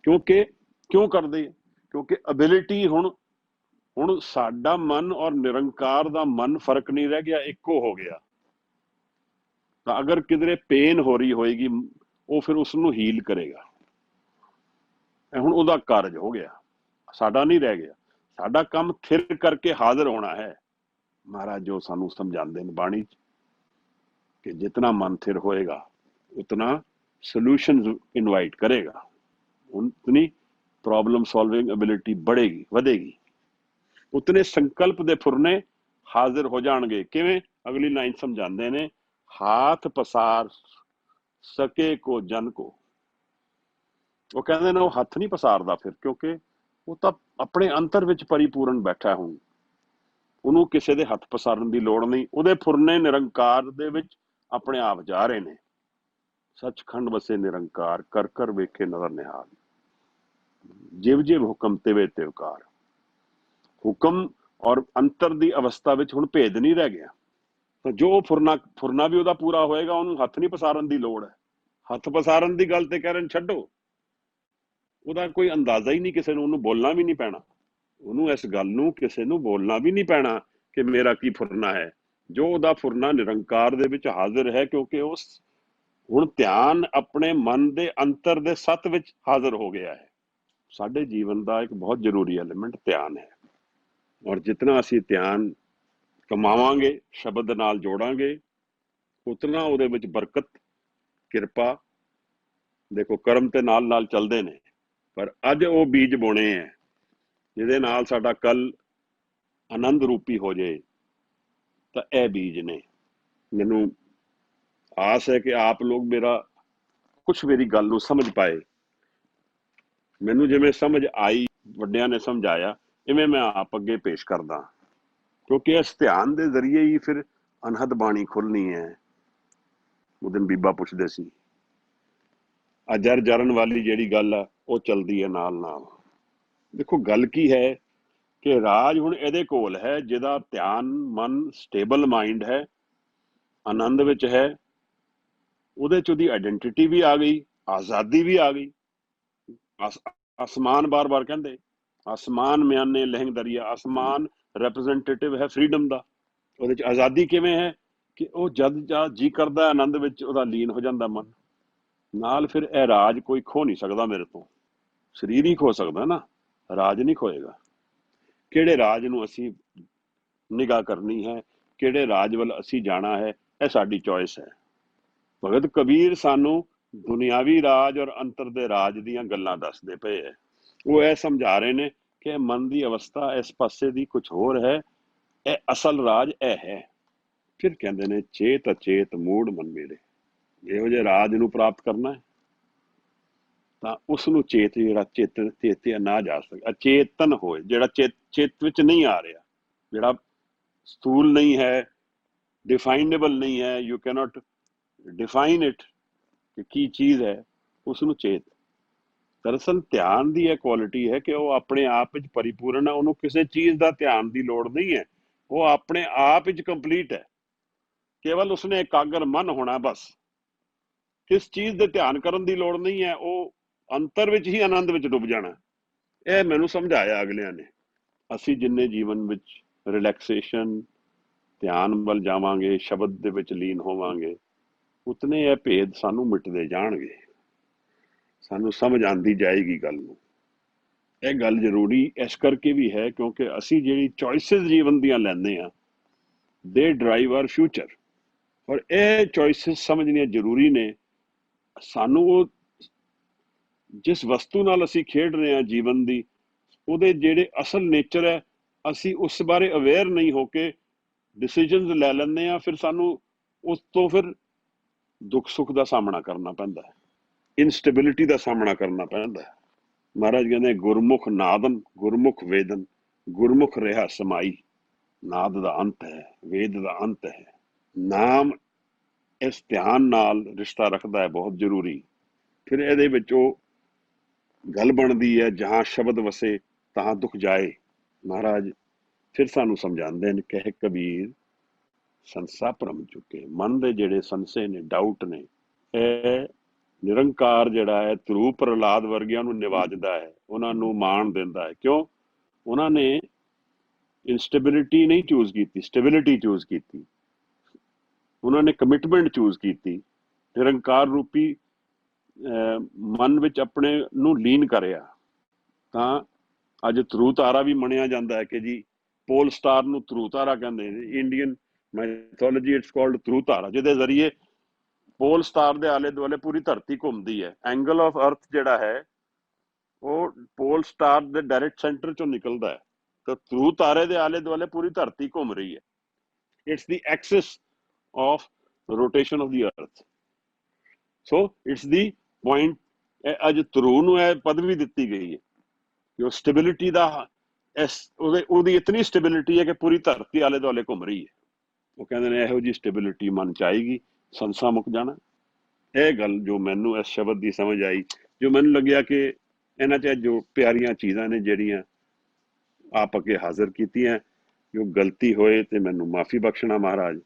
ਕਿਉਂ ਕਰਦੇ? ਕਿਉਂਕਿ ਅਬਿਲਿਟੀ ਹੁਣ ਸਾਡਾ ਮਨ ਔਰ ਨਿਰੰਕਾਰ ਦਾ ਮਨ ਫਰਕ ਨਹੀਂ ਰਹਿ ਗਿਆ, ਇੱਕੋ ਹੋ ਗਿਆ। ਤਾਂ ਅਗਰ ਕਿਧਰੇ ਪੇਨ ਹੋ ਰਹੀ ਹੋਏਗੀ, ਉਹ ਫਿਰ ਉਸ ਨੂੰ ਹੀਲ ਕਰੇਗਾ। ਹੁਣ ਉਹਦਾ ਕਾਰਜ ਹੋ ਗਿਆ, ਸਾਡਾ ਨਹੀਂ ਰਹਿ ਗਿਆ। ਸਾਡਾ ਕੰਮ ਥਿਰ ਕਰਕੇ ਹਾਜ਼ਰ ਹੋਣਾ ਹੈ। ਮਹਾਰਾਜ ਜੋ ਸਾਨੂੰ ਸਮਝਾਉਂਦੇ ਨੇ ਬਾਣੀ ਚ ਕਿ ਜਿਤਨਾ ਮਨ ਥਿਰ ਹੋਏਗਾ ਉਤਨਾ ਸੋਲੂਸ਼ਨ ਇਨਵਾਈਟ ਕਰੇਗਾ, ਉਤਨੀ ਪ੍ਰੋਬਲਮ ਸੋਲਵਿੰਗ ਐਬਿਲਿਟੀ बढ़ेगी, ਵਧੇਗੀ, ਉਤਨੇ ਸੰਕਲਪ ਦੇ ਫੁਰਨੇ ਹਾਜ਼ਰ ਹੋ ਜਾਣਗੇ। ਕਿਵੇਂ? ਅਗਲੀ ਲਾਈਨ ਸਮਝਾਉਂਦੇ ਨੇ, ਹਾਥ ਪਸਾਰ ਸਕੇ ਕੋ ਜਨ ਕੋ। ਉਹ ਕਹਿੰਦੇ ਨੇ ਉਹ ਹੱਥ ਨਹੀਂ ਪਸਾਰਦਾ ਫਿਰ, ਕਿਉਂਕਿ ਉਹ ਤਾਂ ਆਪਣੇ ਅੰਤਰ ਵਿੱਚ ਪਰਿਪੂਰਨ ਬੈਠਾ। ਹੁਣ ਉਹਨੂੰ ਕਿਸੇ ਦੇ ਹੱਥ ਪਸਾਰਨ ਦੀ ਲੋੜ ਨਹੀਂ, ਉਹਦੇ ਫੁਰਨੇ ਨਿਰੰਕਾਰ ਦੇ ਵਿੱਚ ਆਪਣੇ ਆਪ ਜਾ ਰਹੇ ਨੇ। ਸੱਚਖੰਡ ਵਸੇ ਨਿਰੰਕਾਰ, ਕਰ ਕਰ ਵੇਖੇ ਨਜ਼ਰ ਨਿਹਾਲ, ਜਿਵ ਜਿਵ ਹੁਕਮ ਤਿਵੇ ਤਿਵਕਾਰ। ਹੁਕਮ ਔਰ ਅੰਤਰ ਦੀ ਅਵਸਥਾ ਵਿੱਚ ਹੁਣ ਭੇਦ ਨਹੀਂ ਰਹਿ ਗਿਆ। ਤਾਂ ਜੋ ਫੁਰਨਾ ਵੀ ਉਹਦਾ ਪੂਰਾ ਹੋਏਗਾ, ਉਹਨੂੰ ਹੱਥ ਨਹੀਂ ਪਸਾਰਨ ਦੀ ਲੋੜ ਹੈ। ਹੱਥ ਪਸਾਰਨ ਦੀ ਗੱਲ ਤੇ ਕਹਿ ਰਹੇ ਛੱਡੋ, ਉਹਦਾ ਕੋਈ ਅੰਦਾਜ਼ਾ ਹੀ ਨਹੀਂ ਕਿਸੇ ਨੂੰ, ਉਹਨੂੰ ਬੋਲਣਾ ਵੀ ਨਹੀਂ ਪੈਣਾ। ਉਹਨੂੰ ਇਸ ਗੱਲ ਨੂੰ ਕਿਸੇ ਨੂੰ ਬੋਲਣਾ ਵੀ ਨਹੀਂ ਪੈਣਾ ਕਿ ਮੇਰਾ ਕੀ ਫੁਰਨਾ ਹੈ। ਜੋ ਉਹਦਾ ਫੁਰਨਾ ਨਿਰੰਕਾਰ ਦੇ ਵਿੱਚ ਹਾਜ਼ਰ ਹੈ, ਕਿਉਂਕਿ ਉਸ ਹੁਣ ਧਿਆਨ ਆਪਣੇ ਮਨ ਦੇ ਅੰਤਰ ਦੇ ਸੱਤ ਵਿੱਚ ਹਾਜ਼ਰ ਹੋ ਗਿਆ ਹੈ। ਸਾਡੇ ਜੀਵਨ ਦਾ ਇੱਕ ਬਹੁਤ ਜ਼ਰੂਰੀ ਐਲੀਮੈਂਟ ਧਿਆਨ ਹੈ, ਔਰ ਜਿਤਨਾ ਅਸੀਂ ਧਿਆਨ ਕਮਾਵਾਂਗੇ, ਸ਼ਬਦ ਨਾਲ ਜੋੜਾਂਗੇ, ਉਤਨਾ ਉਹਦੇ ਵਿੱਚ ਬਰਕਤ, ਕਿਰਪਾ। ਦੇਖੋ ਕਰਮ ਤੇ ਨਾਲ ਨਾਲ ਚੱਲਦੇ ਨੇ, ਪਰ ਅੱਜ ਉਹ ਬੀਜ ਬੁਣੇ ਹੈ ਜਿਹਦੇ ਨਾਲ ਸਾਡਾ ਕੱਲ ਆਨੰਦ ਰੂਪੀ ਹੋ ਜਾਏ। ਤਾਂ ਇਹ ਬੀਜ ਨੇ। ਮੈਨੂੰ ਆਸ ਹੈ ਕਿ ਆਪ ਲੋਕ ਕੁਛ ਮੇਰੀ ਗੱਲ ਨੂੰ ਸਮਝ ਪਾਏ। ਮੈਨੂੰ ਜਿਵੇਂ ਸਮਝ ਆਈ, ਵੱਡਿਆਂ ਨੇ ਸਮਝਾਇਆ, ਇਵੇਂ ਮੈਂ ਆਪ ਅੱਗੇ ਪੇਸ਼ ਕਰਦਾ, ਕਿਉਂਕਿ ਇਸ ਧਿਆਨ ਦੇ ਜ਼ਰੀਏ ਹੀ ਫਿਰ ਅਨਹਦ ਬਾਣੀ ਖੁੱਲਣੀ ਹੈ। ਉਹ ਦਿਨ ਬੀਬਾ ਪੁੱਛਦੇ ਸੀ, ਅਜਰ ਜਰਨ ਵਾਲੀ ਜਿਹੜੀ ਗੱਲ ਆ ਉਹ ਚਲਦੀ ਹੈ ਨਾਲ ਨਾਲ। ਦੇਖੋ ਗੱਲ ਕੀ ਹੈ ਕਿ ਰਾਜ ਹੁਣ ਇਹਦੇ ਕੋਲ ਹੈ ਜਿਹਦਾ ਧਿਆਨ, ਮਨ, ਸਟੇਬਲ ਮਾਈਂਡ ਹੈ, ਆਨੰਦ ਵਿੱਚ ਹੈ। ਉਹਦੇ 'ਚ ਉਹਦੀ ਆਇਡੈਂਟੀਟੀ ਵੀ ਆ ਗਈ, ਆਜ਼ਾਦੀ ਵੀ ਆ ਗਈ। ਆਸਮਾਨ ਬਾਰ-ਬਾਰ ਕਹਿੰਦੇ, ਆਸਮਾਨ ਮਿਆਨੇ ਲਹਿੰਗ ਦਰਿਆ। ਆਸਮਾਨ ਰੈਪਰੈਜ਼ੈਂਟੇਟਿਵ ਹੈ ਫਰੀडम ਦਾ। ਉਹਦੇ 'ਚ ਆਜ਼ਾਦੀ ਕਿਵੇਂ ਹੈ ਕਿ ਉਹ ਜਦ ਜੀ ਕਰਦਾ ਆਨੰਦ ਵਿੱਚ ਉਹਦਾ ਲੀਨ ਹੋ ਜਾਂਦਾ ਮਨ ਨਾਲ। ਫਿਰ ਇਹ ਰਾਜ ਕੋਈ ਖੋ ਨਹੀਂ ਸਕਦਾ ਮੇਰੇ ਤੋਂ। ਸਰੀਰ ਹੀ ਖੋ ਸਕਦਾ ਨਾ, ਰਾਜ ਨਹੀਂ ਖੋਏਗਾ। ਕਿਹੜੇ ਰਾਜ ਨੂੰ ਅਸੀਂ ਨਿਗਾਹ ਕਰਨੀ ਹੈ, ਕਿਹੜੇ ਰਾਜ ਵੱਲ ਅਸੀਂ ਜਾਣਾ ਹੈ, ਇਹ ਸਾਡੀ ਚੋਇਸ ਹੈ। ਭਗਤ ਕਬੀਰ ਸਾਨੂੰ ਦੁਨਿਆਵੀ ਰਾਜ ਔਰ ਅੰਤਰ ਦੇ ਰਾਜ ਦੀਆਂ ਗੱਲਾਂ ਦੱਸਦੇ ਪਏ ਹੈ। ਉਹ ਇਹ ਸਮਝਾ ਰਹੇ ਨੇ ਕਿ ਮਨ ਦੀ ਅਵਸਥਾ ਇਸ ਪਾਸੇ ਦੀ ਕੁਝ ਹੋਰ ਹੈ, ਇਹ ਅਸਲ ਰਾਜ ਇਹ ਹੈ। ਫਿਰ ਕਹਿੰਦੇ ਨੇ ਚੇਤ ਅਚੇਤ ਮੂੜ ਮਨ ਮੇਰੇ। ਇਹੋ ਜਿਹੇ ਰਾਜ ਨੂੰ ਪ੍ਰਾਪਤ ਕਰਨਾ ਹੈ ਤਾਂ ਉਸ ਨੂੰ ਚੇਤ, ਜਿਹੜਾ ਚੇਤੇ ਨਾ ਜਾ ਸਕੇ, ਅਚੇਤਨ ਹੋਏ, ਜਿਹੜਾ ਚੇਤ ਵਿੱਚ ਨਹੀਂ ਆ ਰਿਹਾ, ਜਿਹੜਾ ਸਥੂਲ ਨਹੀਂ ਹੈ, ਡਿਫਾਈਨੇਬਲ ਨਹੀਂ ਹੈ, ਯੂ ਕੈਨੋਟ ਡਿਫਾਈਨ ਇਟ ਕਿ ਕੀ ਚੀਜ਼ ਹੈ, ਉਸ ਨੂੰ ਚੇਤ। ਦਰਅਸਲ ਧਿਆਨ ਦੀ ਇਹ ਕੁਆਲਿਟੀ ਹੈ ਕਿ ਉਹ ਆਪਣੇ ਆਪ ਵਿੱਚ ਪਰਿਪੂਰਨ ਹੈ। ਉਹਨੂੰ ਕਿਸੇ ਚੀਜ਼ ਦਾ ਧਿਆਨ ਦੀ ਲੋੜ ਨਹੀਂ ਹੈ, ਉਹ ਆਪਣੇ ਆਪ ਵਿੱਚ ਕੰਪਲੀਟ ਹੈ। ਕੇਵਲ ਉਸਨੇ ਇਕਾਗਰ ਮਨ ਹੋਣਾ ਬਸ। ਕਿਸ ਚੀਜ਼ ਦੇ ਧਿਆਨ ਕਰਨ ਦੀ ਲੋੜ ਨਹੀਂ ਹੈ, ਉਹ ਅੰਤਰ ਵਿੱਚ ਹੀ ਆਨੰਦ ਵਿੱਚ ਡੁੱਬ ਜਾਣਾ। ਇਹ ਮੈਨੂੰ ਸਮਝਾਇਆ ਅਗਲਿਆਂ ਨੇ। ਅਸੀਂ ਜਿੰਨੇ ਜੀਵਨ ਵਿੱਚ ਰਿਲੈਕਸੇਸ਼ਨ, ਧਿਆਨ ਵੱਲ ਜਾਵਾਂਗੇ, ਸ਼ਬਦ ਦੇ ਵਿੱਚ ਲੀਨ ਹੋਵਾਂਗੇ, ਉਤਨੇ ਇਹ ਭੇਦ ਸਾਨੂੰ ਮਿਟਦੇ ਜਾਣਗੇ, ਸਾਨੂੰ ਸਮਝ ਆਉਂਦੀ ਜਾਏਗੀ ਗੱਲ ਨੂੰ। ਇਹ ਗੱਲ ਜ਼ਰੂਰੀ ਇਸ ਕਰਕੇ ਵੀ ਹੈ ਕਿਉਂਕਿ ਅਸੀਂ ਜਿਹੜੀ ਚੋਇਸਿਸ ਜੀਵਨ ਦੀਆਂ ਲੈਂਦੇ ਹਾਂ, ਦੇ ਡਰਾਈਵ ਆਰ ਫਿਊਚਰ। ਔਰ ਇਹ ਚੋਇਸਿਸ ਸਮਝਣੀਆਂ ਜ਼ਰੂਰੀ ਨੇ। ਸਾਨੂੰ ਉਹ ਜਿਸ ਵਸਤੂ ਨਾਲ ਅਸੀਂ ਖੇਡ ਰਹੇ ਹਾਂ ਜੀਵਨ ਦੀ, ਉਹਦੇ ਜਿਹੜੇ ਅਸਲ ਨੇਚਰ ਹੈ, ਅਸੀਂ ਉਸ ਬਾਰੇ ਅਵੇਅਰ ਨਹੀਂ ਹੋ ਕੇ ਡਿਸੀਜਨਸ ਲੈ ਲੈਂਦੇ ਹਾਂ। ਫਿਰ ਸਾਨੂੰ ਉਸ ਤੋਂ ਫਿਰ ਦੁੱਖ ਸੁੱਖ ਦਾ ਸਾਹਮਣਾ ਕਰਨਾ ਪੈਂਦਾ ਹੈ, ਇਨਸਟੇਬਿਲਿਟੀ ਦਾ ਸਾਹਮਣਾ ਕਰਨਾ ਪੈਂਦਾ ਹੈ। ਮਹਾਰਾਜ ਕਹਿੰਦੇ ਗੁਰਮੁਖ ਨਾਦਨ, ਗੁਰਮੁਖ ਵੇਦਨ, ਗੁਰਮੁਖ ਰਿਹਾ ਸਮਾਈ। ਨਾਦ ਦਾ ਅੰਤ ਹੈ, ਵੇਦ ਦਾ ਅੰਤ ਹੈ। ਨਾਮ ਇਸ ਧਿਆਨ ਨਾਲ ਰਿਸ਼ਤਾ ਰੱਖਦਾ ਹੈ, ਬਹੁਤ ਜ਼ਰੂਰੀ। ਫਿਰ ਇਹਦੇ ਵਿੱਚ ਉਹ ਗੱਲ ਬਣਦੀ ਹੈ, ਜਹਾਂ ਸ਼ਬਦ ਵਸੇ ਤਹਾਂ ਦੁੱਖ ਜਾਏ। ਮਹਾਰਾਜ ਫਿਰ ਸਾਨੂੰ ਸਮਝਾਉਂਦੇ ਨੇ, ਕਹੇ ਕਬੀਰ ਸੰਸਾ ਭਰਮ ਚੁੱਕੇ। ਮਨ ਦੇ ਜਿਹੜੇ ਸੰਸੇ ਨੇ, ਡਾਊਟ ਨੇ, ਇਹ ਨਿਰੰਕਾਰ ਜਿਹੜਾ ਹੈ ਧਰੂ ਪ੍ਰਹਲਾਦ ਵਰਗਿਆਂ ਨੂੰ ਨਿਵਾਜਦਾ ਹੈ, ਉਹਨਾਂ ਨੂੰ ਮਾਣ ਦਿੰਦਾ ਹੈ। ਕਿਉਂ? ਉਹਨਾਂ ਨੇ ਇਨਸਟੇਬਿਲਿਟੀ ਨਹੀਂ ਚੂਜ਼ ਕੀਤੀ, ਸਟੇਬਿਲਿਟੀ ਚੂਜ਼ ਕੀਤੀ। ਉਹਨਾਂ ਨੇ ਕਮਿਟਮੈਂਟ ਚੂਜ਼ ਕੀਤੀ, ਨਿਰੰਕਾਰ ਰੂਪੀ ਮਨ ਵਿੱਚ ਆਪਣੇ ਨੂੰ ਲੀਨ ਕਰਿਆ। ਤਾਂ ਅੱਜ ਧਰੂ ਤਾਰਾ ਵੀ ਮੰਨਿਆ ਜਾਂਦਾ ਹੈ ਕਿ ਜੀ ਪੋਲ ਸਟਾਰ ਨੂੰ ਧਰੂ ਤਾਰਾ ਕਹਿੰਦੇ ਨੇ। Indian mythology it's called Dhru ਤਾਰਾ, ਜਿਹਦੇ ਜ਼ਰੀਏ ਪੋਲ ਸਟਾਰ ਦੇ ਆਲੇ ਦੁਆਲੇ ਪੂਰੀ ਧਰਤੀ ਘੁੰਮਦੀ ਹੈ। ਐਂਗਲ ਆਫ ਅਰਥ ਜਿਹੜਾ ਹੈ ਉਹ ਪੋਲ ਸਟਾਰ ਦੇ ਡਾਇਰੈਕਟ ਸੈਂਟਰ ਚੋਂ ਨਿਕਲਦਾ ਹੈ, ਤਾਂ ਧਰੂ ਤਾਰੇ ਦੇ ਆਲੇ ਦੁਆਲੇ ਪੂਰੀ ਧਰਤੀ ਘੁੰਮ ਰਹੀ ਹੈ। It's the axis of rotation of the earth. So it's the point. ਅੱਜ ਧਰੂ ਨੂੰ ਇਹ ਪਦਵੀ ਦਿੱਤੀ ਗਈ ਹੈ ਕਿ ਉਹ ਸਟੇਬਿਲਿਟੀ ਦਾ, ਉਹਦੀ ਇਤਨੀ ਸਟੇਬਿਲਿਟੀ ਹੈ ਕਿ ਪੂਰੀ ਧਰਤੀ ਆਲੇ ਦੁਆਲੇ ਘੁੰਮ ਰਹੀ ਹੈ। ਉਹ ਕਹਿੰਦੇ ਨੇ ਇਹੋ ਜਿਹੀ ਸਟੇਬਿਲਿਟੀ ਮਨ ਚ ਆਏਗੀ, ਸੰਸਾ ਮੁੱਕ ਜਾਣਾ। ਇਹ ਗੱਲ ਜੋ ਮੈਨੂੰ ਇਸ ਸ਼ਬਦ ਦੀ ਸਮਝ ਆਈ, ਜੋ ਮੈਨੂੰ ਲੱਗਿਆ ਕਿ ਇਹਨਾਂ 'ਚ ਜੋ ਪਿਆਰੀਆਂ ਚੀਜ਼ਾਂ ਨੇ ਜਿਹੜੀਆਂ ਆਪ ਅੱਗੇ ਹਾਜ਼ਰ ਕੀਤੀਆਂ, ਜੋ ਗਲਤੀ ਹੋਏ ਤੇ ਮੈਨੂੰ ਮਾਫੀ ਬਖਸ਼ਣਾ ਮਹਾਰਾਜ।